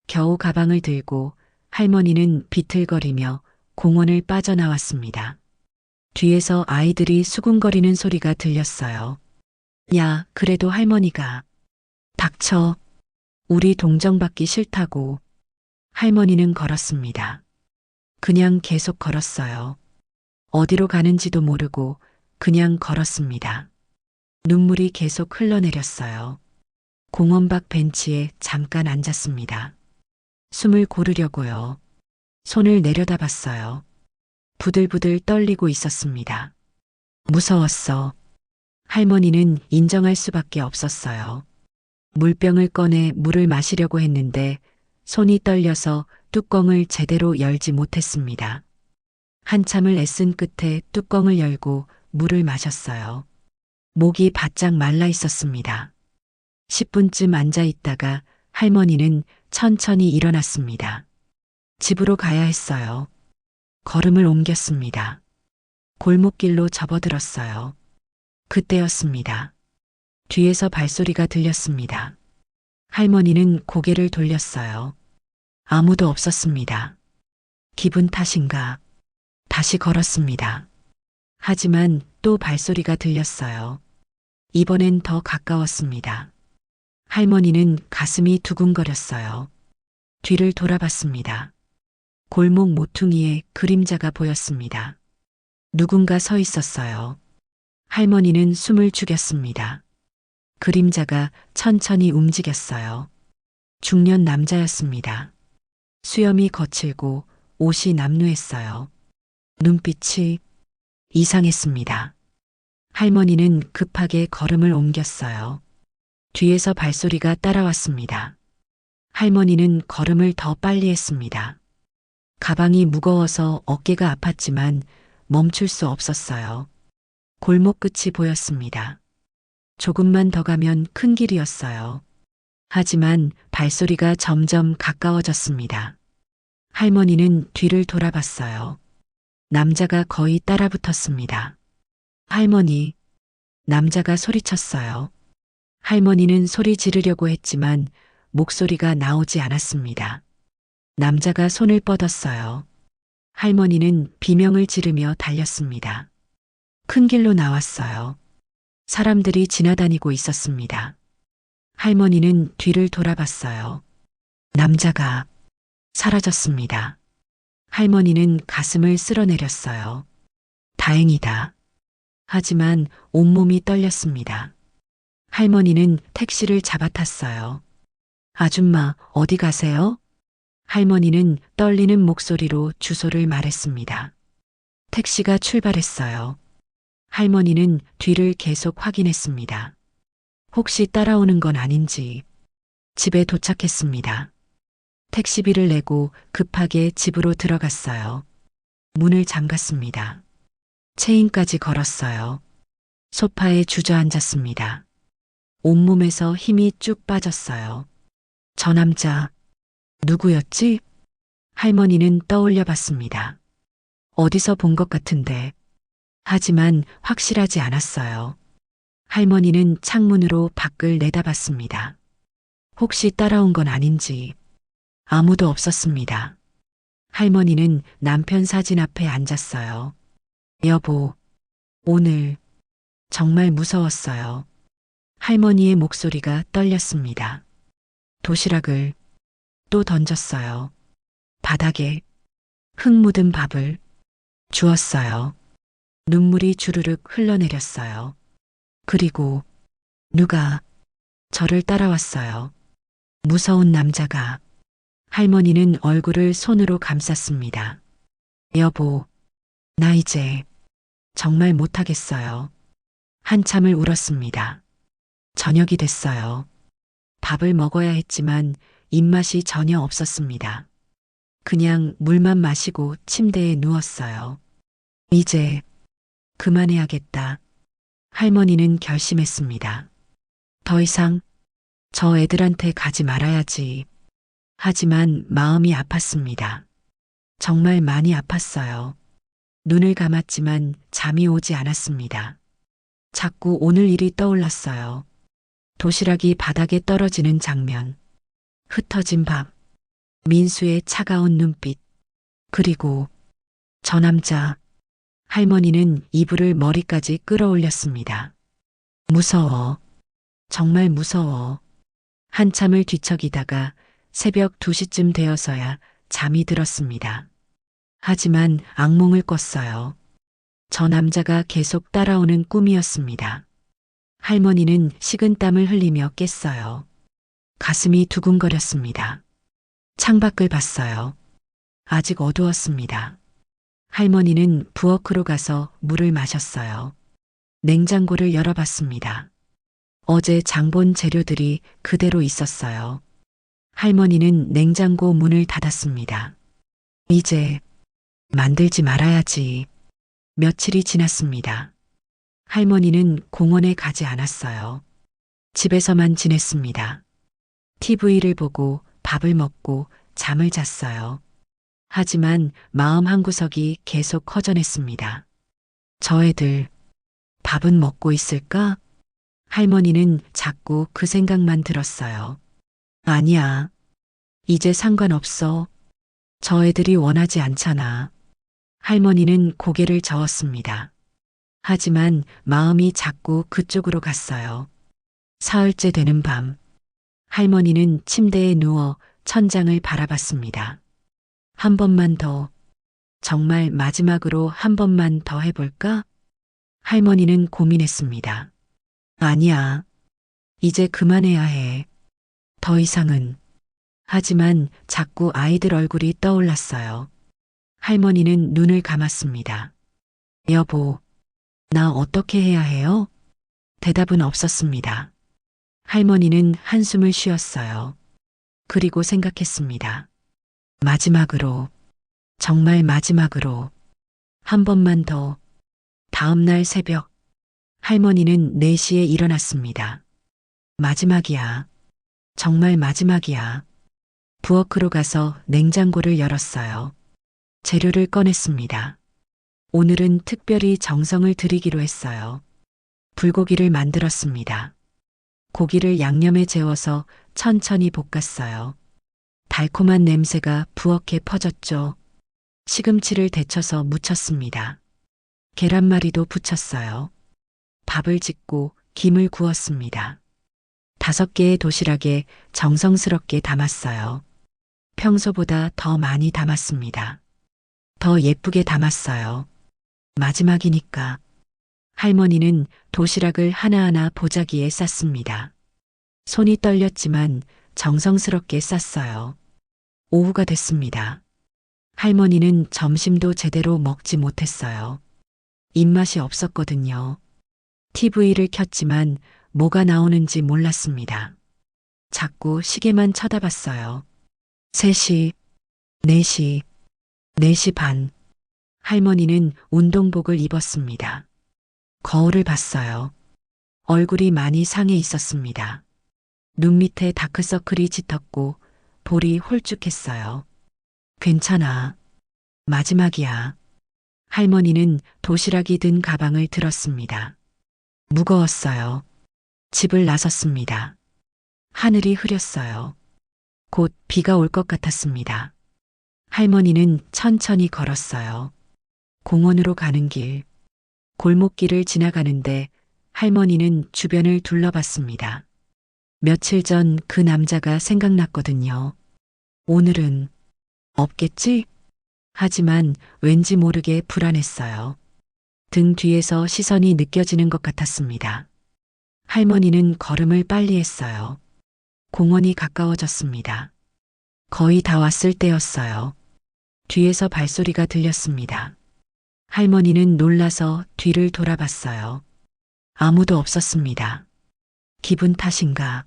겨우 가방을 들고 할머니는 비틀거리며 공원을 빠져나왔습니다. 뒤에서 아이들이 수군거리는 소리가 들렸어요. 야, 그래도 할머니가. 닥쳐. 우리 동정받기 싫다고. 할머니는 걸었습니다. 그냥 계속 걸었어요. 어디로 가는지도 모르고 그냥 걸었습니다. 눈물이 계속 흘러내렸어요. 공원 밖 벤치에 잠깐 앉았습니다. 숨을 고르려고요. 손을 내려다봤어요. 부들부들 떨리고 있었습니다. 무서웠어. 할머니는 인정할 수밖에 없었어요. 물병을 꺼내 물을 마시려고 했는데 손이 떨려서 뚜껑을 제대로 열지 못했습니다. 한참을 애쓴 끝에 뚜껑을 열고 물을 마셨어요. 목이 바짝 말라 있었습니다. 10분쯤 앉아 있다가 할머니는 천천히 일어났습니다. 집으로 가야 했어요. 걸음을 옮겼습니다. 골목길로 접어들었어요. 그때였습니다. 뒤에서 발소리가 들렸습니다. 할머니는 고개를 돌렸어요. 아무도 없었습니다. 기분 탓인가? 다시 걸었습니다. 하지만 또 발소리가 들렸어요. 이번엔 더 가까웠습니다. 할머니는 가슴이 두근거렸어요. 뒤를 돌아봤습니다. 골목 모퉁이에 그림자가 보였습니다. 누군가 서 있었어요. 할머니는 숨을 죽였습니다. 그림자가 천천히 움직였어요. 중년 남자였습니다. 수염이 거칠고 옷이 남루했어요. 눈빛이 이상했습니다. 할머니는 급하게 걸음을 옮겼어요. 뒤에서 발소리가 따라왔습니다. 할머니는 걸음을 더 빨리 했습니다. 가방이 무거워서 어깨가 아팠지만 멈출 수 없었어요. 골목 끝이 보였습니다. 조금만 더 가면 큰 길이었어요. 하지만 발소리가 점점 가까워졌습니다. 할머니는 뒤를 돌아봤어요. 남자가 거의 따라붙었습니다. 할머니, 남자가 소리쳤어요. 할머니는 소리 지르려고 했지만 목소리가 나오지 않았습니다. 남자가 손을 뻗었어요. 할머니는 비명을 지르며 달렸습니다. 큰 길로 나왔어요. 사람들이 지나다니고 있었습니다. 할머니는 뒤를 돌아봤어요. 남자가 사라졌습니다. 할머니는 가슴을 쓸어내렸어요. 다행이다. 하지만 온몸이 떨렸습니다. 할머니는 택시를 잡아탔어요. 아줌마, 어디 가세요? 할머니는 떨리는 목소리로 주소를 말했습니다. 택시가 출발했어요. 할머니는 뒤를 계속 확인했습니다. 혹시 따라오는 건 아닌지 집에 도착했습니다. 택시비를 내고 급하게 집으로 들어갔어요. 문을 잠갔습니다. 체인까지 걸었어요. 소파에 주저앉았습니다. 온몸에서 힘이 쭉 빠졌어요. 저 남자, 누구였지? 할머니는 떠올려 봤습니다. 어디서 본 것 같은데. 하지만 확실하지 않았어요. 할머니는 창문으로 밖을 내다봤습니다. 혹시 따라온 건 아닌지. 아무도 없었습니다. 할머니는 남편 사진 앞에 앉았어요. 여보, 오늘 정말 무서웠어요. 할머니의 목소리가 떨렸습니다. 도시락을 또 던졌어요. 바닥에 흙 묻은 밥을 주었어요. 눈물이 주르륵 흘러내렸어요. 그리고 누가 저를 따라왔어요. 무서운 남자가. 할머니는 얼굴을 손으로 감쌌습니다. 여보, 나 이제 정말 못하겠어요. 한참을 울었습니다. 저녁이 됐어요. 밥을 먹어야 했지만 입맛이 전혀 없었습니다. 그냥 물만 마시고 침대에 누웠어요. 이제 그만해야겠다. 할머니는 결심했습니다. 더 이상 저 애들한테 가지 말아야지. 하지만 마음이 아팠습니다. 정말 많이 아팠어요. 눈을 감았지만 잠이 오지 않았습니다. 자꾸 오늘 일이 떠올랐어요. 도시락이 바닥에 떨어지는 장면, 흩어진 밥, 민수의 차가운 눈빛, 그리고 저 남자. 할머니는 이불을 머리까지 끌어올렸습니다. 무서워. 정말 무서워. 한참을 뒤척이다가 새벽 2시쯤 되어서야 잠이 들었습니다. 하지만 악몽을 꿨어요. 저 남자가 계속 따라오는 꿈이었습니다. 할머니는 식은땀을 흘리며 깼어요. 가슴이 두근거렸습니다. 창밖을 봤어요. 아직 어두웠습니다. 할머니는 부엌으로 가서 물을 마셨어요. 냉장고를 열어봤습니다. 어제 장본 재료들이 그대로 있었어요. 할머니는 냉장고 문을 닫았습니다. 이제 만들지 말아야지. 며칠이 지났습니다. 할머니는 공원에 가지 않았어요. 집에서만 지냈습니다. TV를 보고 밥을 먹고 잠을 잤어요. 하지만 마음 한구석이 계속 허전했습니다. 저 애들 밥은 먹고 있을까? 할머니는 자꾸 그 생각만 들었어요. 아니야. 이제 상관없어. 저 애들이 원하지 않잖아. 할머니는 고개를 저었습니다. 하지만 마음이 자꾸 그쪽으로 갔어요. 사흘째 되는 밤, 할머니는 침대에 누워 천장을 바라봤습니다. 한 번만 더, 정말 마지막으로 한 번만 더 해볼까? 할머니는 고민했습니다. 아니야. 이제 그만해야 해. 더 이상은. 하지만 자꾸 아이들 얼굴이 떠올랐어요. 할머니는 눈을 감았습니다. 여보, 나 어떻게 해야 해요? 대답은 없었습니다. 할머니는 한숨을 쉬었어요. 그리고 생각했습니다. 마지막으로, 정말 마지막으로, 한 번만 더. 다음 날 새벽, 할머니는 4시에 일어났습니다. 마지막이야. 정말 마지막이야. 부엌으로 가서 냉장고를 열었어요. 재료를 꺼냈습니다. 오늘은 특별히 정성을 들이기로 했어요. 불고기를 만들었습니다. 고기를 양념에 재워서 천천히 볶았어요. 달콤한 냄새가 부엌에 퍼졌죠. 시금치를 데쳐서 무쳤습니다. 계란말이도 부쳤어요. 밥을 짓고 김을 구웠습니다. 5개의 도시락에 정성스럽게 담았어요. 평소보다 더 많이 담았습니다. 더 예쁘게 담았어요. 마지막이니까. 할머니는 도시락을 하나하나 보자기에 쌌습니다. 손이 떨렸지만 정성스럽게 쌌어요. 오후가 됐습니다. 할머니는 점심도 제대로 먹지 못했어요. 입맛이 없었거든요. TV를 켰지만 뭐가 나오는지 몰랐습니다. 자꾸 시계만 쳐다봤어요. 3시, 4시, 4시 반. 할머니는 운동복을 입었습니다. 거울을 봤어요. 얼굴이 많이 상해 있었습니다. 눈 밑에 다크서클이 짙었고 볼이 홀쭉했어요. 괜찮아. 마지막이야. 할머니는 도시락이 든 가방을 들었습니다. 무거웠어요. 집을 나섰습니다. 하늘이 흐렸어요. 곧 비가 올 것 같았습니다. 할머니는 천천히 걸었어요. 공원으로 가는 길, 골목길을 지나가는데 할머니는 주변을 둘러봤습니다. 며칠 전 그 남자가 생각났거든요. 오늘은 없겠지? 하지만 왠지 모르게 불안했어요. 등 뒤에서 시선이 느껴지는 것 같았습니다. 할머니는 걸음을 빨리 했어요. 공원이 가까워졌습니다. 거의 다 왔을 때였어요. 뒤에서 발소리가 들렸습니다. 할머니는 놀라서 뒤를 돌아봤어요. 아무도 없었습니다. 기분 탓인가?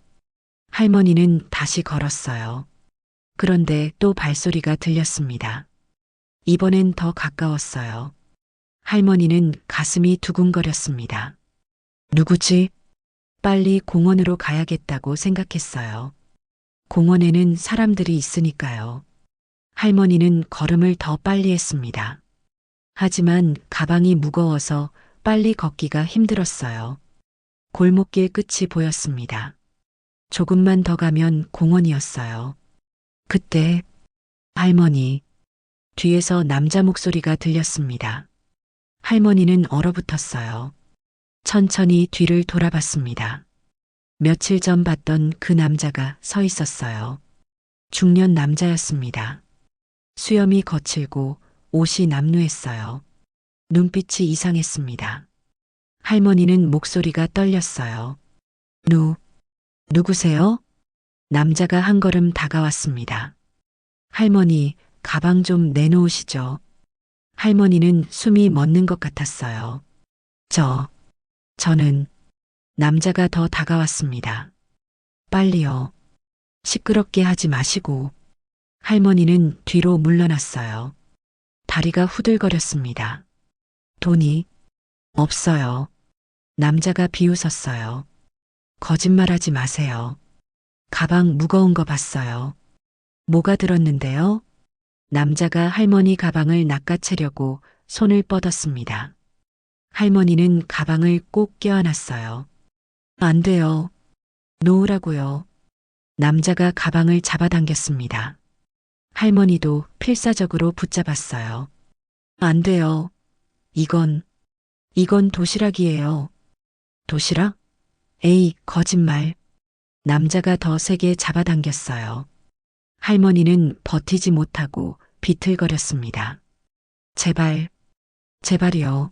할머니는 다시 걸었어요. 그런데 또 발소리가 들렸습니다. 이번엔 더 가까웠어요. 할머니는 가슴이 두근거렸습니다. 누구지? 빨리 공원으로 가야겠다고 생각했어요. 공원에는 사람들이 있으니까요. 할머니는 걸음을 더 빨리 했습니다. 하지만 가방이 무거워서 빨리 걷기가 힘들었어요. 골목길 끝이 보였습니다. 조금만 더 가면 공원이었어요. 그때 할머니, 뒤에서 남자 목소리가 들렸습니다. 할머니는 얼어붙었어요. 천천히 뒤를 돌아봤습니다. 며칠 전 봤던 그 남자가 서 있었어요. 중년 남자였습니다. 수염이 거칠고 옷이 남루했어요. 눈빛이 이상했습니다. 할머니는 목소리가 떨렸어요. 누구세요? 남자가 한 걸음 다가왔습니다. 할머니, 가방 좀 내놓으시죠. 할머니는 숨이 멎는 것 같았어요. 저는 남자가 더 다가왔습니다. 빨리요. 시끄럽게 하지 마시고. 할머니는 뒤로 물러났어요. 다리가 후들거렸습니다. 돈이 없어요. 남자가 비웃었어요. 거짓말하지 마세요. 가방 무거운 거 봤어요. 뭐가 들었는데요? 남자가 할머니 가방을 낚아채려고 손을 뻗었습니다. 할머니는 가방을 꼭 껴안았어요. 안 돼요. 놓으라고요. 남자가 가방을 잡아당겼습니다. 할머니도 필사적으로 붙잡았어요. 안 돼요. 이건 도시락이에요. 도시락? 에이, 거짓말. 남자가 더 세게 잡아당겼어요. 할머니는 버티지 못하고 비틀거렸습니다. 제발이요.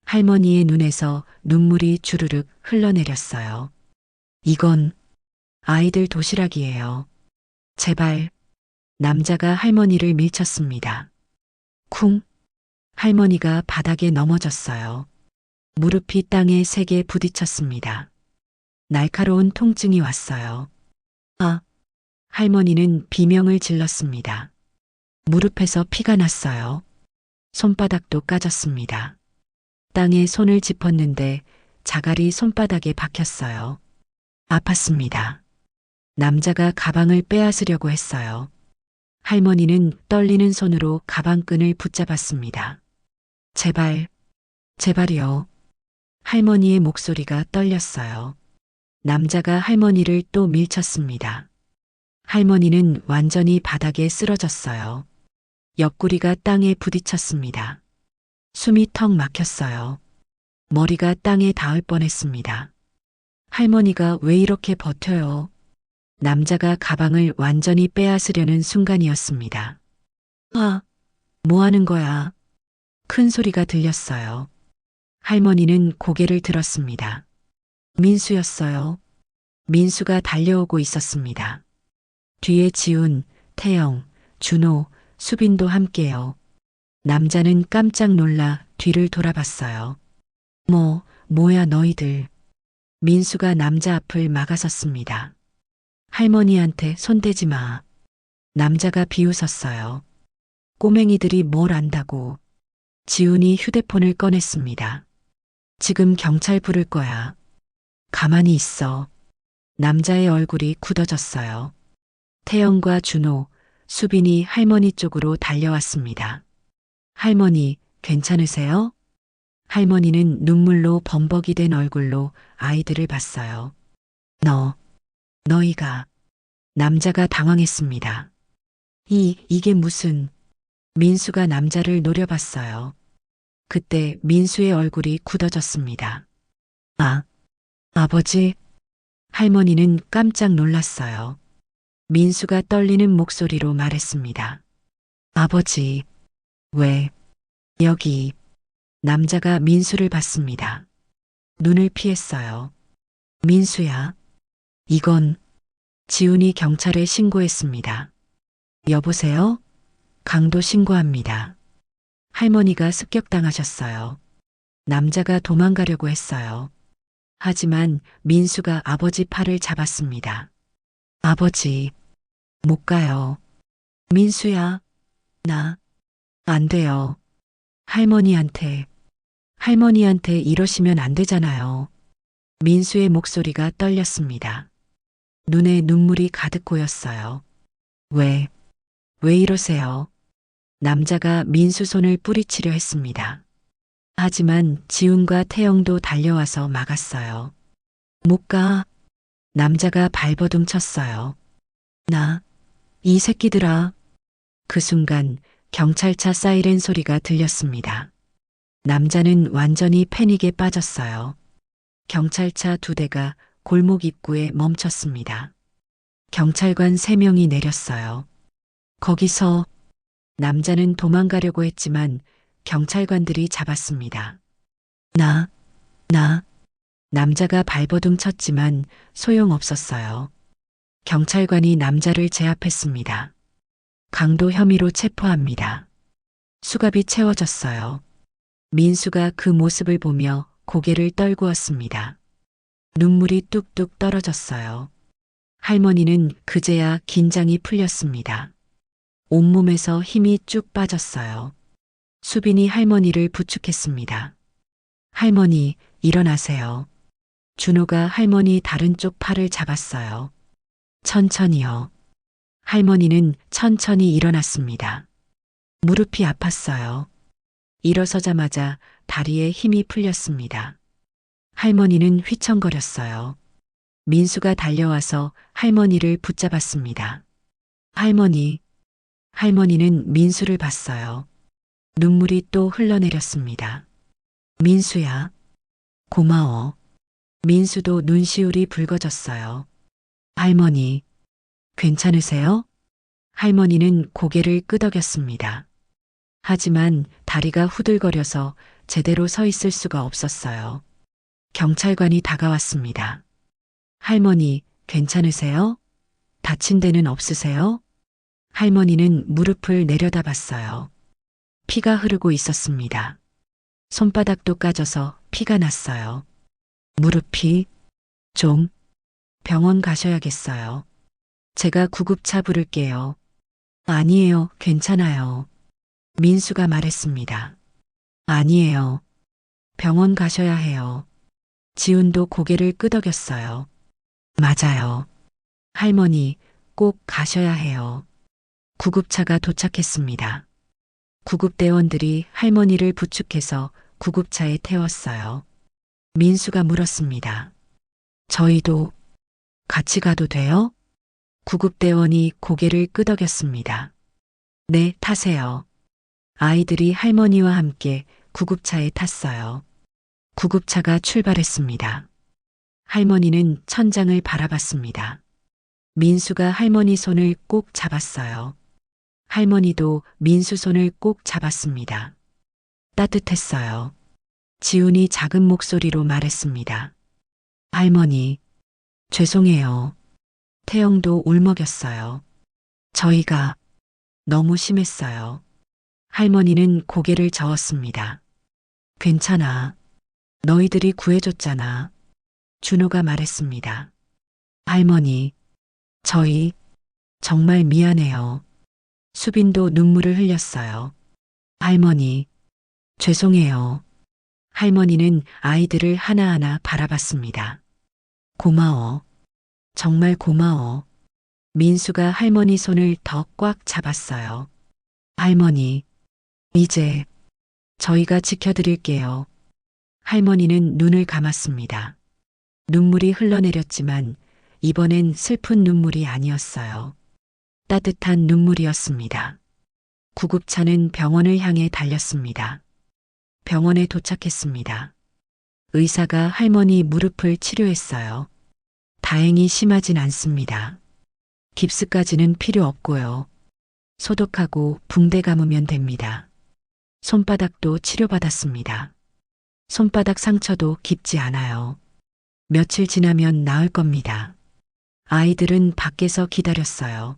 할머니의 눈에서 눈물이 주르륵 흘러내렸어요. 이건 아이들 도시락이에요. 제발. 남자가 할머니를 밀쳤습니다. 쿵. 할머니가 바닥에 넘어졌어요. 무릎이 땅에 세게 부딪혔습니다. 날카로운 통증이 왔어요. 할머니는 비명을 질렀습니다. 무릎에서 피가 났어요. 손바닥도 까졌습니다. 땅에 손을 짚었는데 자갈이 손바닥에 박혔어요. 아팠습니다. 남자가 가방을 빼앗으려고 했어요. 할머니는 떨리는 손으로 가방끈을 붙잡았습니다. 제발이요. 할머니의 목소리가 떨렸어요. 남자가 할머니를 또 밀쳤습니다. 할머니는 완전히 바닥에 쓰러졌어요. 옆구리가 땅에 부딪혔습니다. 숨이 턱 막혔어요. 머리가 땅에 닿을 뻔했습니다. 할머니가 왜 이렇게 버텨요? 남자가 가방을 완전히 빼앗으려는 순간이었습니다. 뭐 하는 거야? 큰 소리가 들렸어요. 할머니는 고개를 들었습니다. 민수였어요. 민수가 달려오고 있었습니다. 뒤에 지훈, 태영, 준호, 수빈도 함께요. 남자는 깜짝 놀라 뒤를 돌아봤어요. 뭐야 너희들. 민수가 남자 앞을 막아섰습니다. 할머니한테 손대지 마. 남자가 비웃었어요. 꼬맹이들이 뭘 안다고. 지훈이 휴대폰을 꺼냈습니다. 지금 경찰 부를 거야. 가만히 있어. 남자의 얼굴이 굳어졌어요. 태영과 준호, 수빈이 할머니 쪽으로 달려왔습니다. 할머니, 괜찮으세요? 할머니는 눈물로 범벅이 된 얼굴로 아이들을 봤어요. 너희가. 남자가 당황했습니다. 이게 무슨. 민수가 남자를 노려봤어요. 그때 민수의 얼굴이 굳어졌습니다. 아버지. 할머니는 깜짝 놀랐어요. 민수가 떨리는 목소리로 말했습니다. 아버지, 왜, 여기. 남자가 민수를 봤습니다. 눈을 피했어요. 민수야, 이건. 지훈이 경찰에 신고했습니다. 여보세요? 강도 신고합니다. 할머니가 습격당하셨어요. 남자가 도망가려고 했어요. 하지만 민수가 아버지 팔을 잡았습니다. 아버지, 못 가요. 민수야, 안 돼요. 할머니한테 이러시면 안 되잖아요. 민수의 목소리가 떨렸습니다. 눈에 눈물이 가득 고였어요. 왜 이러세요? 남자가 민수 손을 뿌리치려 했습니다. 하지만 지훈과 태영도 달려와서 막았어요. 못 가. 남자가 발버둥 쳤어요. 이 새끼들아. 그 순간 경찰차 사이렌 소리가 들렸습니다. 남자는 완전히 패닉에 빠졌어요. 경찰차 2대가 골목 입구에 멈췄습니다. 경찰관 3명이 내렸어요. 거기서 남자는 도망가려고 했지만 경찰관들이 잡았습니다. 남자가 발버둥 쳤지만 소용없었어요. 경찰관이 남자를 제압했습니다. 강도 혐의로 체포합니다. 수갑이 채워졌어요. 민수가 그 모습을 보며 고개를 떨구었습니다. 눈물이 뚝뚝 떨어졌어요. 할머니는 그제야 긴장이 풀렸습니다. 온몸에서 힘이 쭉 빠졌어요. 수빈이 할머니를 부축했습니다. 할머니, 일어나세요. 준호가 할머니 다른 쪽 팔을 잡았어요. 천천히요. 할머니는 천천히 일어났습니다. 무릎이 아팠어요. 일어서자마자 다리에 힘이 풀렸습니다. 할머니는 휘청거렸어요. 민수가 달려와서 할머니를 붙잡았습니다. 할머니는 민수를 봤어요. 눈물이 또 흘러내렸습니다. 민수야, 고마워. 민수도 눈시울이 붉어졌어요. 할머니, 괜찮으세요? 할머니는 고개를 끄덕였습니다. 하지만 다리가 후들거려서 제대로 서 있을 수가 없었어요. 경찰관이 다가왔습니다. 할머니, 괜찮으세요? 다친 데는 없으세요? 할머니는 무릎을 내려다봤어요. 피가 흐르고 있었습니다. 손바닥도 까져서 피가 났어요. 무릎이 좀 병원 가셔야겠어요. 제가 구급차 부를게요. 아니에요, 괜찮아요. 민수가 말했습니다. 아니에요. 병원 가셔야 해요. 지훈도 고개를 끄덕였어요. 맞아요. 할머니, 꼭 가셔야 해요. 구급차가 도착했습니다. 구급대원들이 할머니를 부축해서 구급차에 태웠어요. 민수가 물었습니다. 저희도 같이 가도 돼요? 구급대원이 고개를 끄덕였습니다. 네, 타세요. 아이들이 할머니와 함께 구급차에 탔어요. 구급차가 출발했습니다. 할머니는 천장을 바라봤습니다. 민수가 할머니 손을 꼭 잡았어요. 할머니도 민수 손을 꼭 잡았습니다. 따뜻했어요. 지훈이 작은 목소리로 말했습니다. 할머니, 죄송해요. 태영도 울먹였어요. 저희가 너무 심했어요. 할머니는 고개를 저었습니다. 괜찮아. 너희들이 구해줬잖아. 준호가 말했습니다. 할머니, 저희 정말 미안해요. 수빈도 눈물을 흘렸어요. 할머니, 죄송해요. 할머니는 아이들을 하나하나 바라봤습니다. 고마워. 정말 고마워. 민수가 할머니 손을 더 꽉 잡았어요. 할머니, 이제 저희가 지켜드릴게요. 할머니는 눈을 감았습니다. 눈물이 흘러내렸지만 이번엔 슬픈 눈물이 아니었어요. 따뜻한 눈물이었습니다. 구급차는 병원을 향해 달렸습니다. 병원에 도착했습니다. 의사가 할머니 무릎을 치료했어요. 다행히 심하진 않습니다. 깁스까지는 필요 없고요. 소독하고 붕대 감으면 됩니다. 손바닥도 치료받았습니다. 손바닥 상처도 깊지 않아요. 며칠 지나면 나을 겁니다. 아이들은 밖에서 기다렸어요.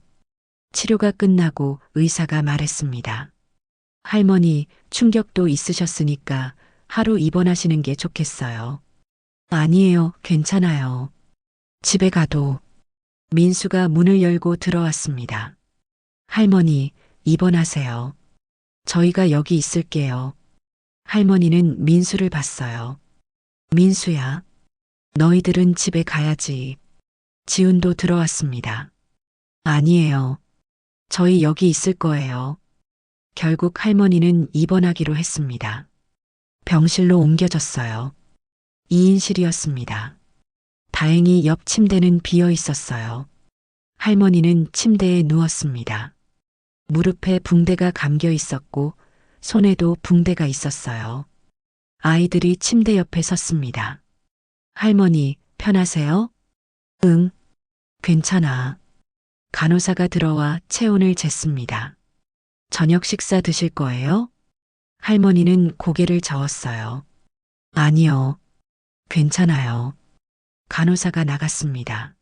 치료가 끝나고 의사가 말했습니다. 할머니 충격도 있으셨으니까 하루 입원하시는 게 좋겠어요. 아니에요, 괜찮아요. 집에 가도. 민수가 문을 열고 들어왔습니다. 할머니, 입원하세요. 저희가 여기 있을게요. 할머니는 민수를 봤어요. 민수야, 너희들은 집에 가야지. 지훈도 들어왔습니다. 아니에요. 저희 여기 있을 거예요. 결국 할머니는 입원하기로 했습니다. 병실로 옮겨졌어요. 2인실이었습니다. 다행히 옆 침대는 비어 있었어요. 할머니는 침대에 누웠습니다. 무릎에 붕대가 감겨 있었고 손에도 붕대가 있었어요. 아이들이 침대 옆에 섰습니다. 할머니, 편하세요? 응, 괜찮아. 간호사가 들어와 체온을 쟀습니다. 저녁 식사 드실 거예요? 할머니는 고개를 저었어요. 아니요, 괜찮아요. 간호사가 나갔습니다.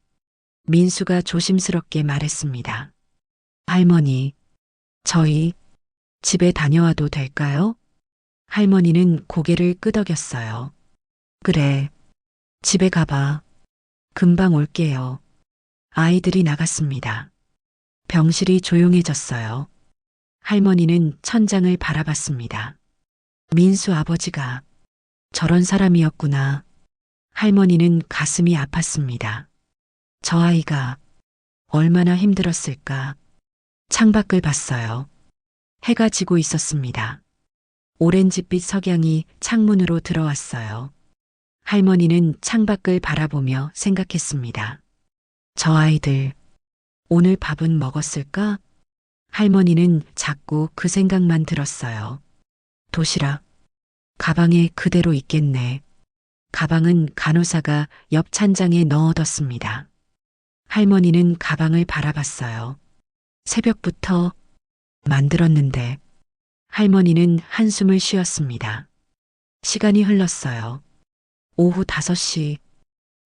민수가 조심스럽게 말했습니다. 할머니, 저희 집에 다녀와도 될까요? 할머니는 고개를 끄덕였어요. 그래, 집에 가봐. 금방 올게요. 아이들이 나갔습니다. 병실이 조용해졌어요. 할머니는 천장을 바라봤습니다. 민수 아버지가 저런 사람이었구나. 할머니는 가슴이 아팠습니다. 저 아이가 얼마나 힘들었을까. 창밖을 봤어요. 해가 지고 있었습니다. 오렌지빛 석양이 창문으로 들어왔어요. 할머니는 창밖을 바라보며 생각했습니다. 저 아이들 오늘 밥은 먹었을까? 할머니는 자꾸 그 생각만 들었어요. 도시락 가방에 그대로 있겠네. 가방은 간호사가 옆 찬장에 넣어뒀습니다. 할머니는 가방을 바라봤어요. 새벽부터 만들었는데. 할머니는 한숨을 쉬었습니다. 시간이 흘렀어요. 오후 5시,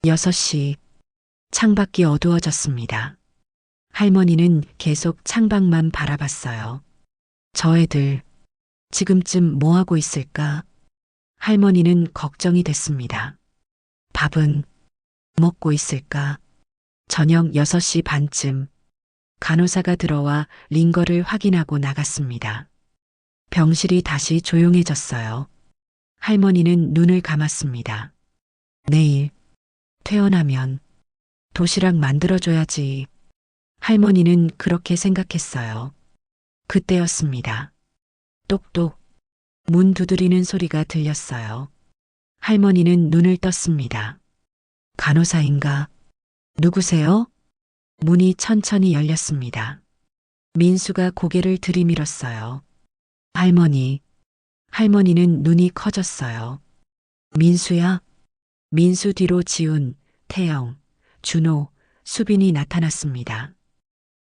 6시, 창밖이 어두워졌습니다. 할머니는 계속 창밖만 바라봤어요. 저 애들 지금쯤 뭐 하고 있을까? 할머니는 걱정이 됐습니다. 밥은 먹고 있을까? 저녁 6시 반쯤 간호사가 들어와 링거를 확인하고 나갔습니다. 병실이 다시 조용해졌어요. 할머니는 눈을 감았습니다. 내일 퇴원하면 도시락 만들어줘야지. 할머니는 그렇게 생각했어요. 그때였습니다. 똑똑 문 두드리는 소리가 들렸어요. 할머니는 눈을 떴습니다. 간호사인가? 누구세요? 문이 천천히 열렸습니다. 민수가 고개를 들이밀었어요. 할머니. 할머니는 눈이 커졌어요. 민수야? 민수 뒤로 지훈, 태영, 준호, 수빈이 나타났습니다.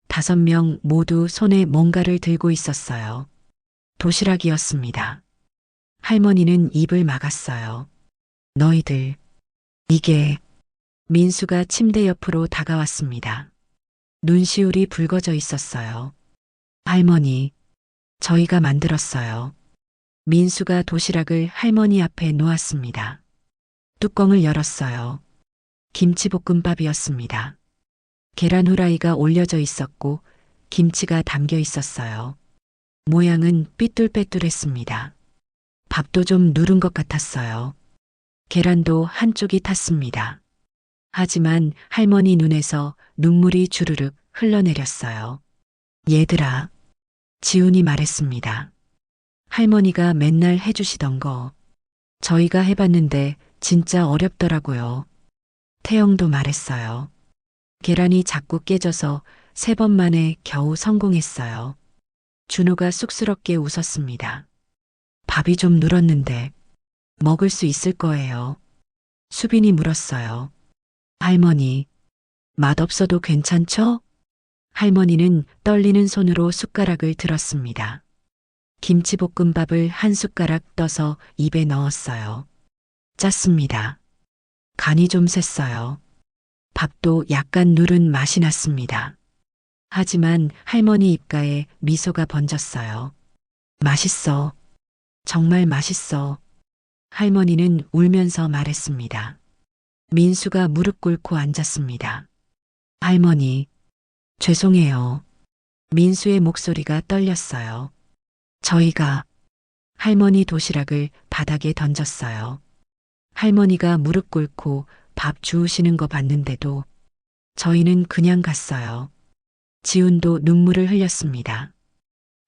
5명 모두 손에 뭔가를 들고 있었어요. 도시락이었습니다. 할머니는 입을 막았어요. 너희들, 이게. 민수가 침대 옆으로 다가왔습니다. 눈시울이 붉어져 있었어요. 할머니, 저희가 만들었어요. 민수가 도시락을 할머니 앞에 놓았습니다. 뚜껑을 열었어요. 김치볶음밥이었습니다. 계란 후라이가 올려져 있었고 김치가 담겨 있었어요. 모양은 삐뚤빼뚤했습니다. 밥도 좀 누른 것 같았어요. 계란도 한쪽이 탔습니다. 하지만 할머니 눈에서 눈물이 주르륵 흘러내렸어요. 얘들아, 지훈이 말했습니다. 할머니가 맨날 해주시던 거 저희가 해봤는데 진짜 어렵더라고요. 태영도 말했어요. 계란이 자꾸 깨져서 3번 만에 겨우 성공했어요. 준호가 쑥스럽게 웃었습니다. 밥이 좀 늘었는데 먹을 수 있을 거예요. 수빈이 물었어요. 할머니, 맛없어도 괜찮죠? 할머니는 떨리는 손으로 숟가락을 들었습니다. 김치볶음밥을 한 숟가락 떠서 입에 넣었어요. 짰습니다. 간이 좀 셌어요. 밥도 약간 누른 맛이 났습니다. 하지만 할머니 입가에 미소가 번졌어요. 맛있어. 정말 맛있어. 할머니는 울면서 말했습니다. 민수가 무릎 꿇고 앉았습니다. 할머니, 죄송해요. 민수의 목소리가 떨렸어요. 저희가 할머니 도시락을 바닥에 던졌어요. 할머니가 무릎 꿇고 밥 주우시는 거 봤는데도 저희는 그냥 갔어요. 지훈도 눈물을 흘렸습니다.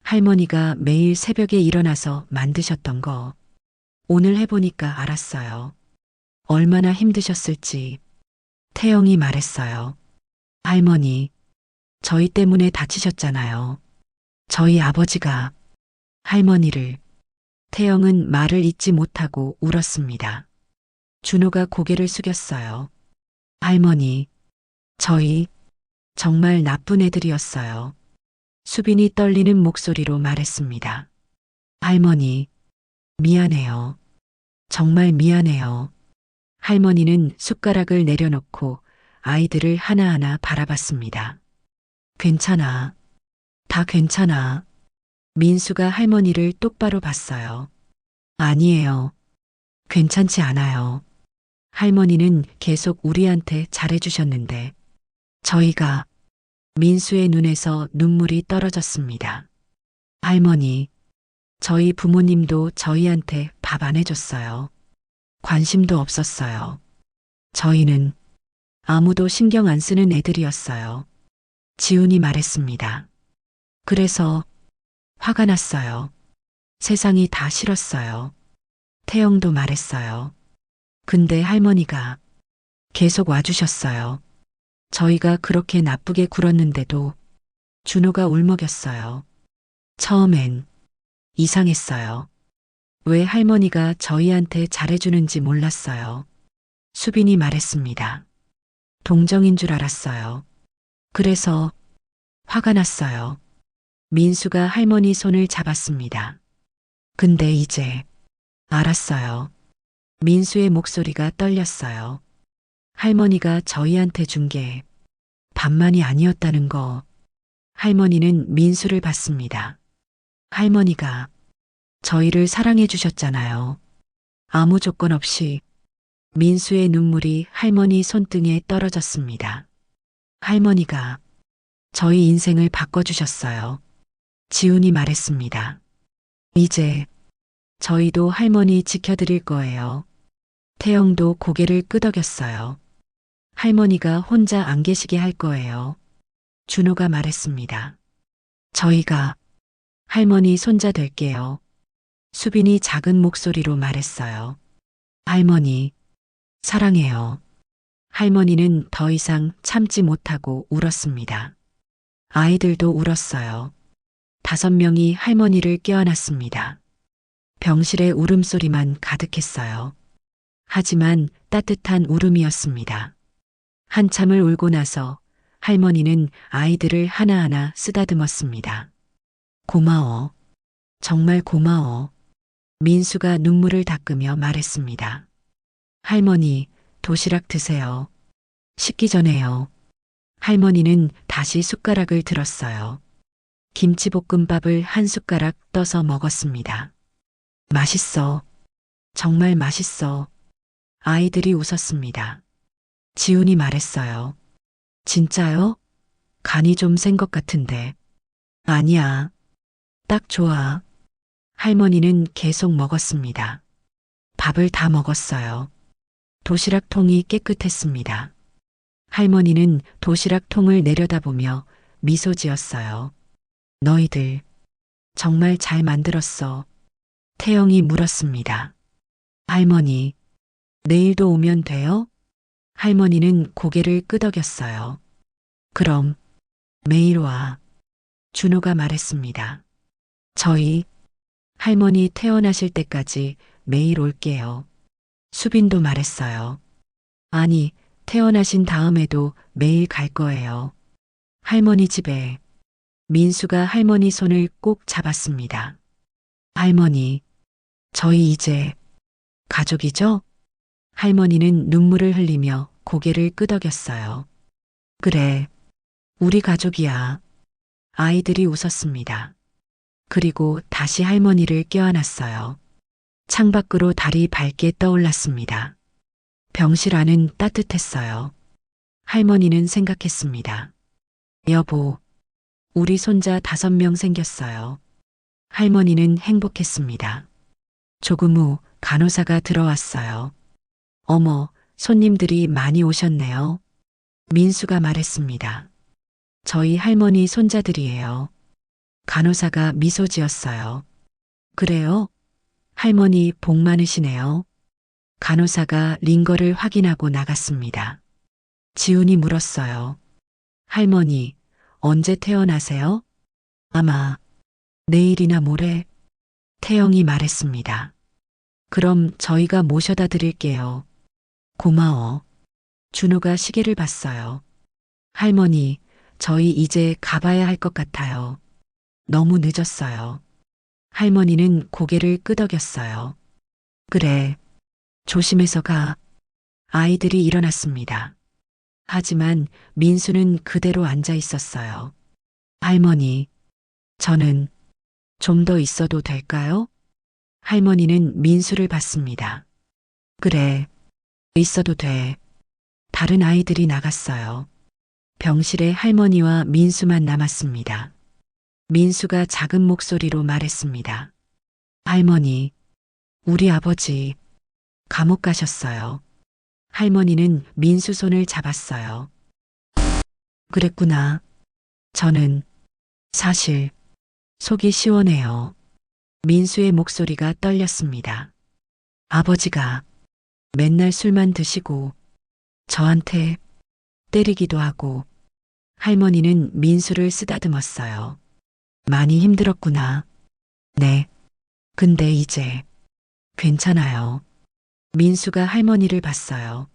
할머니가 매일 새벽에 일어나서 만드셨던 거 오늘 해보니까 알았어요. 얼마나 힘드셨을지. 태영이 말했어요. 할머니, 저희 때문에 다치셨잖아요. 저희 아버지가 할머니를. 태영은 말을 잇지 못하고 울었습니다. 준호가 고개를 숙였어요. 할머니, 저희 정말 나쁜 애들이었어요. 수빈이 떨리는 목소리로 말했습니다. 할머니, 미안해요. 정말 미안해요. 할머니는 숟가락을 내려놓고 아이들을 하나하나 바라봤습니다. 괜찮아. 다 괜찮아. 민수가 할머니를 똑바로 봤어요. 아니에요. 괜찮지 않아요. 할머니는 계속 우리한테 잘해주셨는데 저희가. 민수의 눈에서 눈물이 떨어졌습니다. 할머니, 저희 부모님도 저희한테 밥 안 해줬어요. 관심도 없었어요. 저희는 아무도 신경 안 쓰는 애들이었어요. 지훈이 말했습니다. 그래서 화가 났어요. 세상이 다 싫었어요. 태영도 말했어요. 근데 할머니가 계속 와주셨어요. 저희가 그렇게 나쁘게 굴었는데도. 준호가 울먹였어요. 처음엔 이상했어요. 왜 할머니가 저희한테 잘해주는지 몰랐어요. 수빈이 말했습니다. 동정인 줄 알았어요. 그래서 화가 났어요. 민수가 할머니 손을 잡았습니다. 근데 이제 알았어요. 민수의 목소리가 떨렸어요. 할머니가 저희한테 준 게 밥만이 아니었다는 거. 할머니는 민수를 봤습니다. 할머니가 저희를 사랑해 주셨잖아요. 아무 조건 없이. 민수의 눈물이 할머니 손등에 떨어졌습니다. 할머니가 저희 인생을 바꿔주셨어요. 지훈이 말했습니다. 이제 저희도 할머니 지켜드릴 거예요. 태영도 고개를 끄덕였어요. 할머니가 혼자 안 계시게 할 거예요. 준호가 말했습니다. 저희가 할머니 손자 될게요. 수빈이 작은 목소리로 말했어요. 할머니, 사랑해요. 할머니는 더 이상 참지 못하고 울었습니다. 아이들도 울었어요. 5명이 할머니를 껴안았습니다. 병실의 울음소리만 가득했어요. 하지만 따뜻한 울음이었습니다. 한참을 울고 나서 할머니는 아이들을 하나하나 쓰다듬었습니다. 고마워. 정말 고마워. 민수가 눈물을 닦으며 말했습니다. 할머니, 도시락 드세요. 식기 전에요. 할머니는 다시 숟가락을 들었어요. 김치볶음밥을 한 숟가락 떠서 먹었습니다. 맛있어. 정말 맛있어. 아이들이 웃었습니다. 지훈이 말했어요. 진짜요? 간이 좀 센 것 같은데. 아니야. 딱 좋아. 할머니는 계속 먹었습니다. 밥을 다 먹었어요. 도시락통이 깨끗했습니다. 할머니는 도시락통을 내려다보며 미소 지었어요. 너희들 정말 잘 만들었어. 태영이 물었습니다. 할머니, 내일도 오면 돼요? 할머니는 고개를 끄덕였어요. 그럼 매일 와. 준호가 말했습니다. 저희 할머니 태어나실 때까지 매일 올게요. 수빈도 말했어요. 아니, 태어나신 다음에도 매일 갈 거예요. 할머니 집에 민수가 할머니 손을 꼭 잡았습니다. 할머니, 저희 이제 가족이죠? 할머니는 눈물을 흘리며 고개를 끄덕였어요. 그래, 우리 가족이야. 아이들이 웃었습니다. 그리고 다시 할머니를 껴안았어요. 창밖으로 달이 밝게 떠올랐습니다. 병실 안은 따뜻했어요. 할머니는 생각했습니다. 여보, 우리 손자 5명 생겼어요. 할머니는 행복했습니다. 조금 후 간호사가 들어왔어요. 어머, 손님들이 많이 오셨네요. 민수가 말했습니다. 저희 할머니 손자들이에요. 간호사가 미소 지었어요. 그래요? 할머니 복 많으시네요. 간호사가 링거를 확인하고 나갔습니다. 지훈이 물었어요. 할머니, 언제 태어나세요? 아마 내일이나 모레. 태영이 말했습니다. 그럼 저희가 모셔다 드릴게요. 고마워. 준호가 시계를 봤어요. 할머니, 저희 이제 가봐야 할 것 같아요. 너무 늦었어요. 할머니는 고개를 끄덕였어요. 그래, 조심해서 가. 아이들이 일어났습니다. 하지만 민수는 그대로 앉아 있었어요. 할머니, 저는 좀 더 있어도 될까요? 할머니는 민수를 봤습니다. 그래, 있어도 돼. 다른 아이들이 나갔어요. 병실에 할머니와 민수만 남았습니다. 민수가 작은 목소리로 말했습니다. 할머니, 우리 아버지 감옥 가셨어요. 할머니는 민수 손을 잡았어요. 그랬구나. 저는 사실 속이 시원해요. 민수의 목소리가 떨렸습니다. 아버지가 맨날 술만 드시고 저한테 때리기도 하고. 할머니는 민수를 쓰다듬었어요. 많이 힘들었구나. 네. 근데 이제 괜찮아요. 민수가 할머니를 봤어요.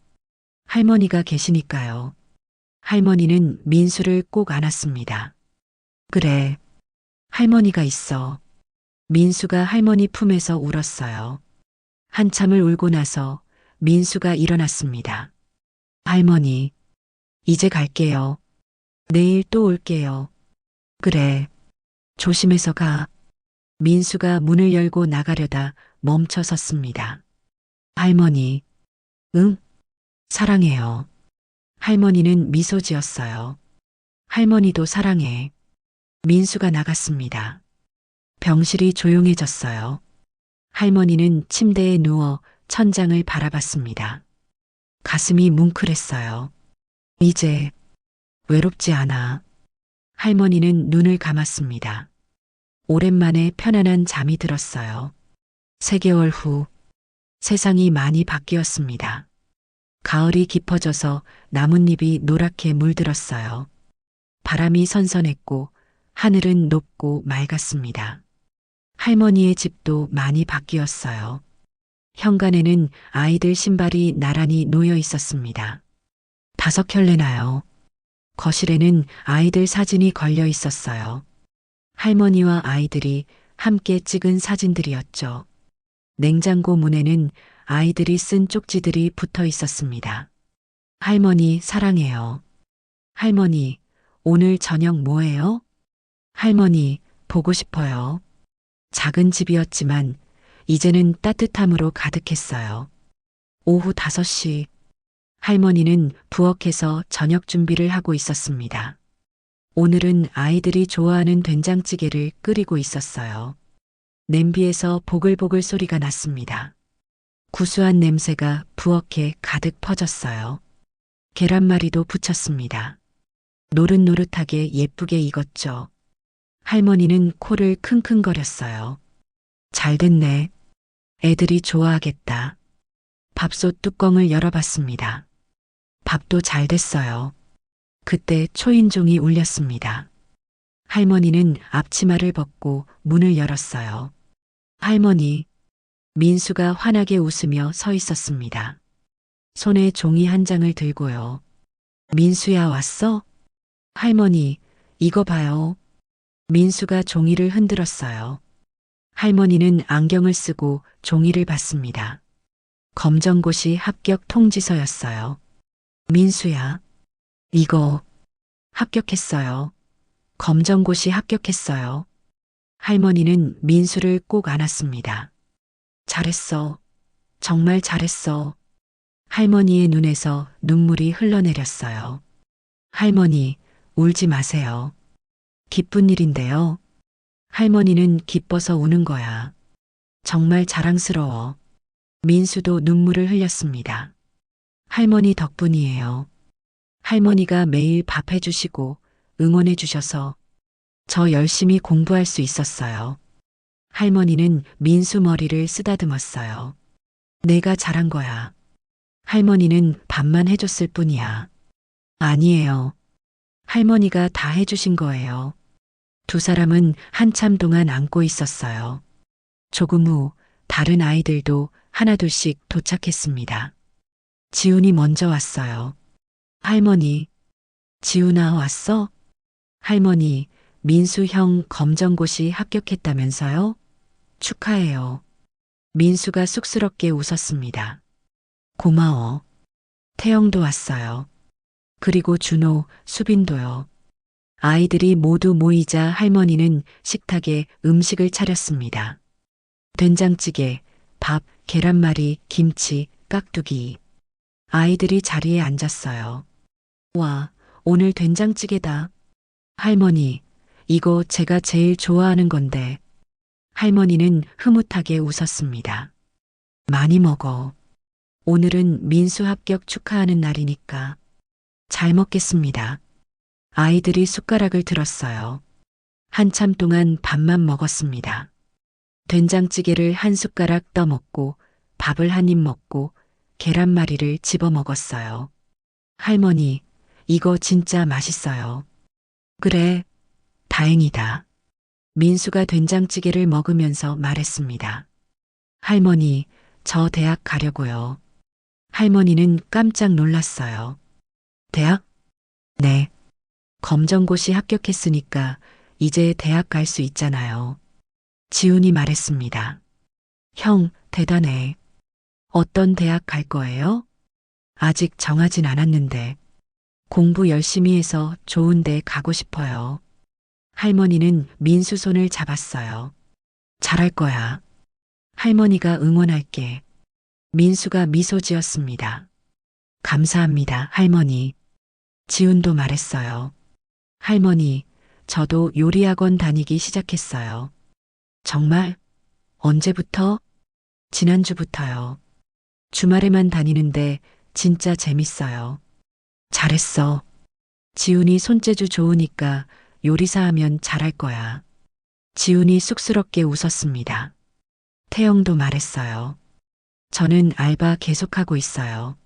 할머니가 계시니까요. 할머니는 민수를 꼭 안았습니다. 그래. 할머니가 있어. 민수가 할머니 품에서 울었어요. 한참을 울고 나서 민수가 일어났습니다. 할머니, 이제 갈게요. 내일 또 올게요. 그래. 조심해서 가. 민수가 문을 열고 나가려다 멈춰 섰습니다. 할머니, 응? 사랑해요. 할머니는 미소 지었어요. 할머니도 사랑해. 민수가 나갔습니다. 병실이 조용해졌어요. 할머니는 침대에 누워 천장을 바라봤습니다. 가슴이 뭉클했어요. 이제 외롭지 않아. 할머니는 눈을 감았습니다. 오랜만에 편안한 잠이 들었어요. 3개월 후 세상이 많이 바뀌었습니다. 가을이 깊어져서 나뭇잎이 노랗게 물들었어요. 바람이 선선했고 하늘은 높고 맑았습니다. 할머니의 집도 많이 바뀌었어요. 현관에는 아이들 신발이 나란히 놓여 있었습니다. 5켤레나요. 거실에는 아이들 사진이 걸려 있었어요. 할머니와 아이들이 함께 찍은 사진들이었죠. 냉장고 문에는 아이들이 쓴 쪽지들이 붙어 있었습니다. 할머니 사랑해요. 할머니, 오늘 저녁 뭐해요? 할머니, 보고 싶어요. 작은 집이었지만 이제는 따뜻함으로 가득했어요. 오후 5시 할머니는 부엌에서 저녁 준비를 하고 있었습니다. 오늘은 아이들이 좋아하는 된장찌개를 끓이고 있었어요. 냄비에서 보글보글 소리가 났습니다. 구수한 냄새가 부엌에 가득 퍼졌어요. 계란말이도 부쳤습니다. 노릇노릇하게 예쁘게 익었죠. 할머니는 코를 킁킁거렸어요. 잘 됐네. 애들이 좋아하겠다. 밥솥 뚜껑을 열어봤습니다. 밥도 잘 됐어요. 그때 초인종이 울렸습니다. 할머니는 앞치마를 벗고 문을 열었어요. 할머니, 민수가 환하게 웃으며 서 있었습니다. 손에 종이 한 장을 들고요. 민수야, 왔어? 할머니, 이거 봐요. 민수가 종이를 흔들었어요. 할머니는 안경을 쓰고 종이를 봤습니다. 검정고시 합격 통지서였어요. 민수야, 이거 합격했어요. 검정고시 합격했어요. 할머니는 민수를 꼭 안았습니다. 잘했어. 정말 잘했어. 할머니의 눈에서 눈물이 흘러내렸어요. 할머니, 울지 마세요. 기쁜 일인데요. 할머니는 기뻐서 우는 거야. 정말 자랑스러워. 민수도 눈물을 흘렸습니다. 할머니 덕분이에요. 할머니가 매일 밥 해주시고 응원해 주셔서 저 열심히 공부할 수 있었어요. 할머니는 민수 머리를 쓰다듬었어요. 내가 잘한 거야. 할머니는 밥만 해줬을 뿐이야. 아니에요. 할머니가 다 해주신 거예요. 두 사람은 한참 동안 안고 있었어요. 조금 후 다른 아이들도 하나둘씩 도착했습니다. 지훈이 먼저 왔어요. 할머니, 지훈아 왔어? 할머니, 민수 형 검정고시 합격했다면서요? 축하해요. 민수가 쑥스럽게 웃었습니다. 고마워. 태영도 왔어요. 그리고 준호, 수빈도요. 아이들이 모두 모이자 할머니는 식탁에 음식을 차렸습니다. 된장찌개, 밥, 계란말이, 김치, 깍두기. 아이들이 자리에 앉았어요. 와, 오늘 된장찌개다. 할머니, 이거 제가 제일 좋아하는 건데. 할머니는 흐뭇하게 웃었습니다. 많이 먹어. 오늘은 민수 합격 축하하는 날이니까. 잘 먹겠습니다. 아이들이 숟가락을 들었어요. 한참 동안 밥만 먹었습니다. 된장찌개를 한 숟가락 떠먹고 밥을 한 입 먹고 계란말이를 집어 먹었어요. 할머니, 이거 진짜 맛있어요. 그래, 다행이다. 민수가 된장찌개를 먹으면서 말했습니다. 할머니, 저 대학 가려고요. 할머니는 깜짝 놀랐어요. 대학? 네. 검정고시 합격했으니까 이제 대학 갈 수 있잖아요. 지훈이 말했습니다. 형, 대단해. 어떤 대학 갈 거예요? 아직 정하진 않았는데 공부 열심히 해서 좋은 데 가고 싶어요. 할머니는 민수 손을 잡았어요. 잘할 거야. 할머니가 응원할게. 민수가 미소 지었습니다. 감사합니다, 할머니. 지훈도 말했어요. 할머니, 저도 요리학원 다니기 시작했어요. 정말? 언제부터? 지난주부터요. 주말에만 다니는데 진짜 재밌어요. 잘했어. 지훈이 손재주 좋으니까 요리사 하면 잘할 거야. 지훈이 쑥스럽게 웃었습니다. 태영도 말했어요. 저는 알바 계속하고 있어요.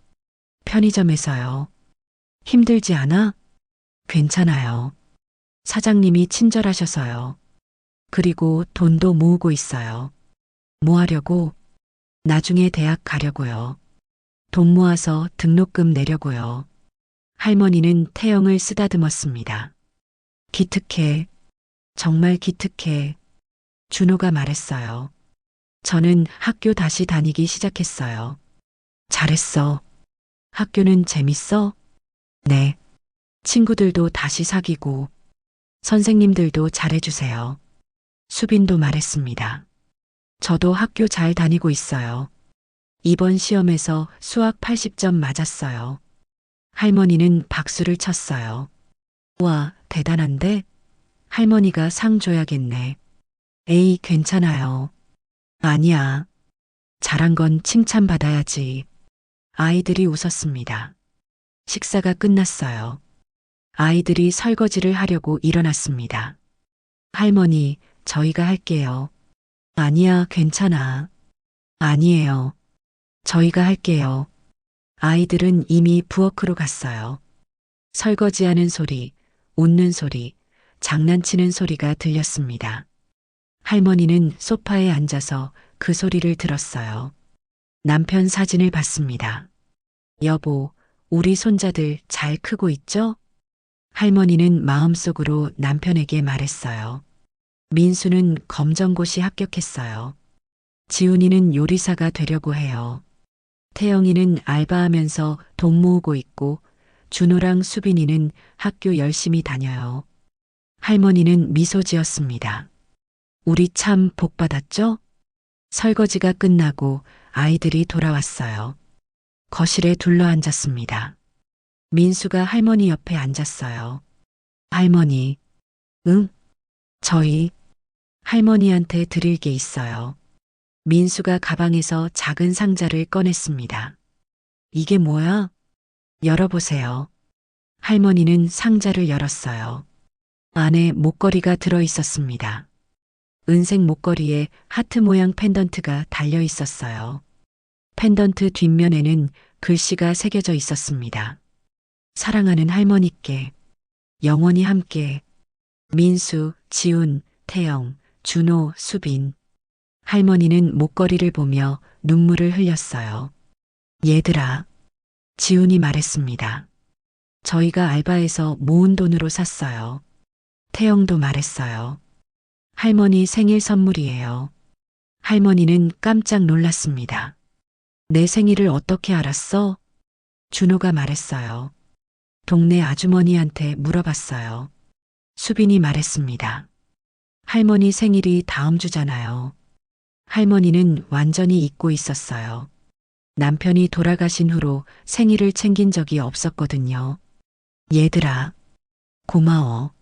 편의점에서요. 힘들지 않아? 괜찮아요. 사장님이 친절하셔서요. 그리고 돈도 모으고 있어요. 뭐 하려고? 나중에 대학 가려고요. 돈 모아서 등록금 내려고요. 할머니는 태영을 쓰다듬었습니다. 기특해. 정말 기특해. 준호가 말했어요. 저는 학교 다시 다니기 시작했어요. 잘했어. 학교는 재밌어? 네. 친구들도 다시 사귀고, 선생님들도 잘해주세요. 수빈도 말했습니다. 저도 학교 잘 다니고 있어요. 이번 시험에서 수학 80점 맞았어요. 할머니는 박수를 쳤어요. 와, 대단한데? 할머니가 상 줘야겠네. 에이, 괜찮아요. 아니야. 잘한 건 칭찬받아야지. 아이들이 웃었습니다. 식사가 끝났어요. 아이들이 설거지를 하려고 일어났습니다. 할머니, 저희가 할게요. 아니야, 괜찮아. 아니에요. 저희가 할게요. 아이들은 이미 부엌으로 갔어요. 설거지하는 소리, 웃는 소리, 장난치는 소리가 들렸습니다. 할머니는 소파에 앉아서 그 소리를 들었어요. 남편 사진을 봤습니다. 여보, 우리 손자들 잘 크고 있죠? 할머니는 마음속으로 남편에게 말했어요. 민수는 검정고시 합격했어요. 지훈이는 요리사가 되려고 해요. 태영이는 알바하면서 돈 모으고 있고 준호랑 수빈이는 학교 열심히 다녀요. 할머니는 미소 지었습니다. 우리 참 복 받았죠? 설거지가 끝나고 아이들이 돌아왔어요. 거실에 둘러앉았습니다. 민수가 할머니 옆에 앉았어요. 할머니, 응? 저희 할머니한테 드릴 게 있어요. 민수가 가방에서 작은 상자를 꺼냈습니다. 이게 뭐야? 열어보세요. 할머니는 상자를 열었어요. 안에 목걸이가 들어 있었습니다. 은색 목걸이에 하트 모양 펜던트가 달려 있었어요. 펜던트 뒷면에는 글씨가 새겨져 있었습니다. 사랑하는 할머니께, 영원히 함께, 민수, 지훈, 태영, 준호, 수빈. 할머니는 목걸이를 보며 눈물을 흘렸어요. 얘들아, 지훈이 말했습니다. 저희가 알바해서 모은 돈으로 샀어요. 태영도 말했어요. 할머니 생일 선물이에요. 할머니는 깜짝 놀랐습니다. 내 생일을 어떻게 알았어? 준호가 말했어요. 동네 아주머니한테 물어봤어요. 수빈이 말했습니다. 할머니 생일이 다음 주잖아요. 할머니는 완전히 잊고 있었어요. 남편이 돌아가신 후로 생일을 챙긴 적이 없었거든요. 얘들아, 고마워.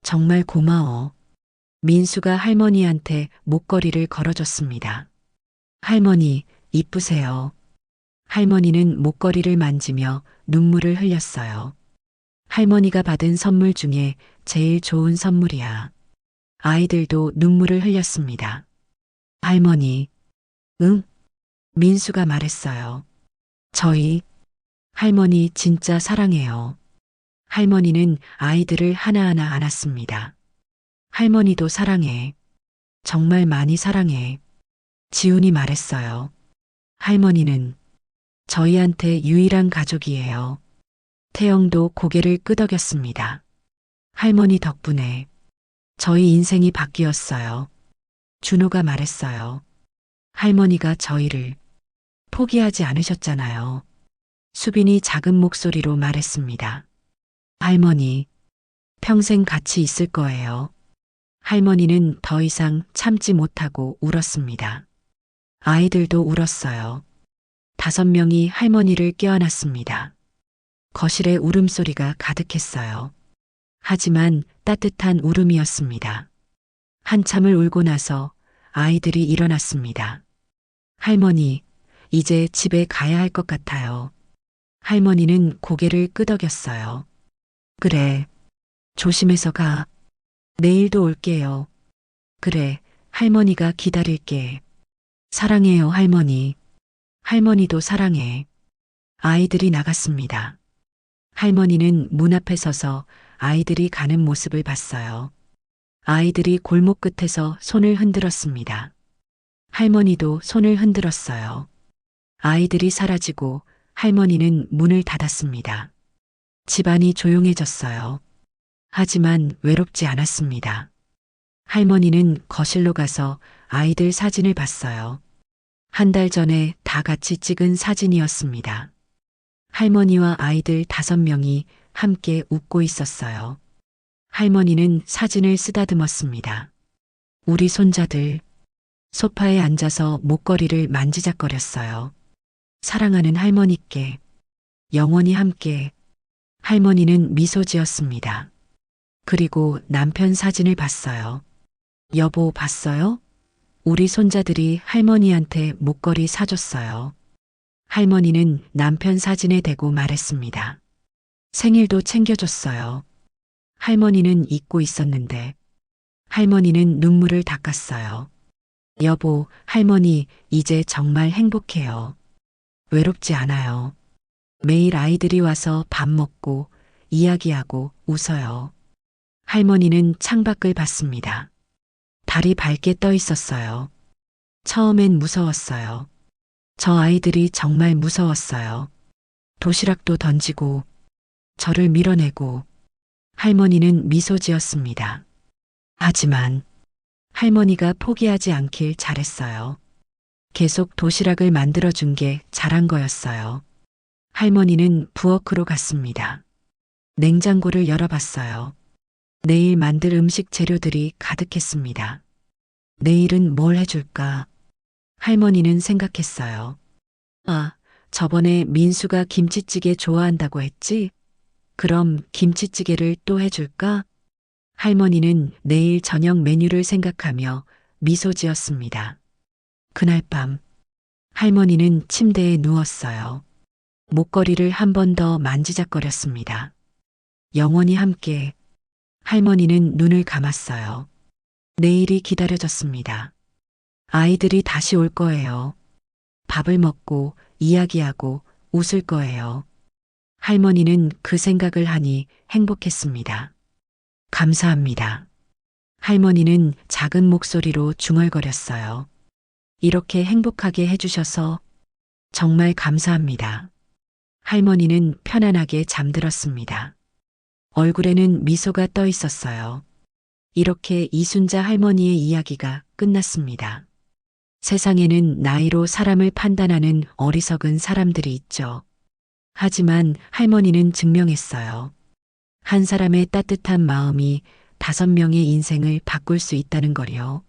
정말 고마워. 민수가 할머니한테 목걸이를 걸어줬습니다. 할머니, 이쁘세요. 할머니는 목걸이를 만지며 눈물을 흘렸어요. 할머니가 받은 선물 중에 제일 좋은 선물이야. 아이들도 눈물을 흘렸습니다. 할머니, 응? 민수가 말했어요. 저희 할머니 진짜 사랑해요. 할머니는 아이들을 하나하나 안았습니다. 할머니도 사랑해. 정말 많이 사랑해. 지훈이 말했어요. 할머니는 저희한테 유일한 가족이에요. 태영도 고개를 끄덕였습니다. 할머니 덕분에 저희 인생이 바뀌었어요. 준호가 말했어요. 할머니가 저희를 포기하지 않으셨잖아요. 수빈이 작은 목소리로 말했습니다. 할머니, 평생 같이 있을 거예요. 할머니는 더 이상 참지 못하고 울었습니다. 아이들도 울었어요. 5명이 할머니를 껴안았습니다. 거실에 울음소리가 가득했어요. 하지만 따뜻한 울음이었습니다. 한참을 울고 나서 아이들이 일어났습니다. 할머니, 이제 집에 가야 할 것 같아요. 할머니는 고개를 끄덕였어요. 그래, 조심해서 가. 내일도 올게요. 그래, 할머니가 기다릴게. 사랑해요, 할머니. 할머니도 사랑해. 아이들이 나갔습니다. 할머니는 문 앞에 서서 아이들이 가는 모습을 봤어요. 아이들이 골목 끝에서 손을 흔들었습니다. 할머니도 손을 흔들었어요. 아이들이 사라지고 할머니는 문을 닫았습니다. 집안이 조용해졌어요. 하지만 외롭지 않았습니다. 할머니는 거실로 가서 아이들 사진을 봤어요. 1달 전에 다 같이 찍은 사진이었습니다. 할머니와 아이들 5명이 함께 웃고 있었어요. 할머니는 사진을 쓰다듬었습니다. 우리 손자들, 소파에 앉아서 목걸이를 만지작거렸어요. 사랑하는 할머니께 영원히 함께. 할머니는 미소 지었습니다. 그리고 남편 사진을 봤어요. 여보, 봤어요? 우리 손자들이 할머니한테 목걸이 사줬어요. 할머니는 남편 사진에 대고 말했습니다. 생일도 챙겨줬어요. 할머니는 잊고 있었는데 할머니는 눈물을 닦았어요. 여보, 할머니, 이제 정말 행복해요. 외롭지 않아요. 매일 아이들이 와서 밥 먹고 이야기하고 웃어요. 할머니는 창밖을 봤습니다. 달이 밝게 떠 있었어요. 처음엔 무서웠어요. 저 아이들이 정말 무서웠어요. 도시락도 던지고 저를 밀어내고. 할머니는 미소 지었습니다. 하지만 할머니가 포기하지 않길 잘했어요. 계속 도시락을 만들어준 게 잘한 거였어요. 할머니는 부엌으로 갔습니다. 냉장고를 열어봤어요. 내일 만들 음식 재료들이 가득했습니다. 내일은 뭘 해줄까? 할머니는 생각했어요. 아, 저번에 민수가 김치찌개 좋아한다고 했지? 그럼 김치찌개를 또 해줄까? 할머니는 내일 저녁 메뉴를 생각하며 미소 지었습니다. 그날 밤, 할머니는 침대에 누웠어요. 목걸이를 한 번 더 만지작거렸습니다. 영원히 함께. 할머니는 눈을 감았어요. 내일이 기다려졌습니다. 아이들이 다시 올 거예요. 밥을 먹고 이야기하고 웃을 거예요. 할머니는 그 생각을 하니 행복했습니다. 감사합니다. 할머니는 작은 목소리로 중얼거렸어요. 이렇게 행복하게 해주셔서 정말 감사합니다. 할머니는 편안하게 잠들었습니다. 얼굴에는 미소가 떠 있었어요. 이렇게 이순자 할머니의 이야기가 끝났습니다. 세상에는 나이로 사람을 판단하는 어리석은 사람들이 있죠. 하지만 할머니는 증명했어요. 한 사람의 따뜻한 마음이 5명의 인생을 바꿀 수 있다는 거요.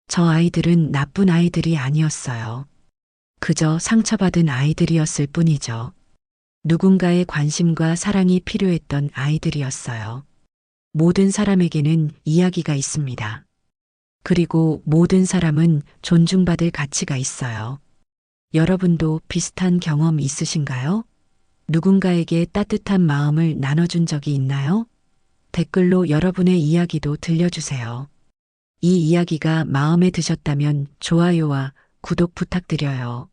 저 아이들은 나쁜 아이들이 아니었어요. 그저 상처받은 아이들이었을 뿐이죠. 누군가의 관심과 사랑이 필요했던 아이들이었어요. 모든 사람에게는 이야기가 있습니다. 그리고 모든 사람은 존중받을 가치가 있어요. 여러분도 비슷한 경험 있으신가요? 누군가에게 따뜻한 마음을 나눠준 적이 있나요? 댓글로 여러분의 이야기도 들려주세요. 이 이야기가 마음에 드셨다면 좋아요와 구독 부탁드려요.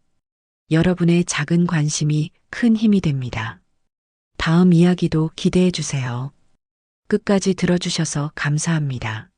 여러분의 작은 관심이 큰 힘이 됩니다. 다음 이야기도 기대해 주세요. 끝까지 들어주셔서 감사합니다.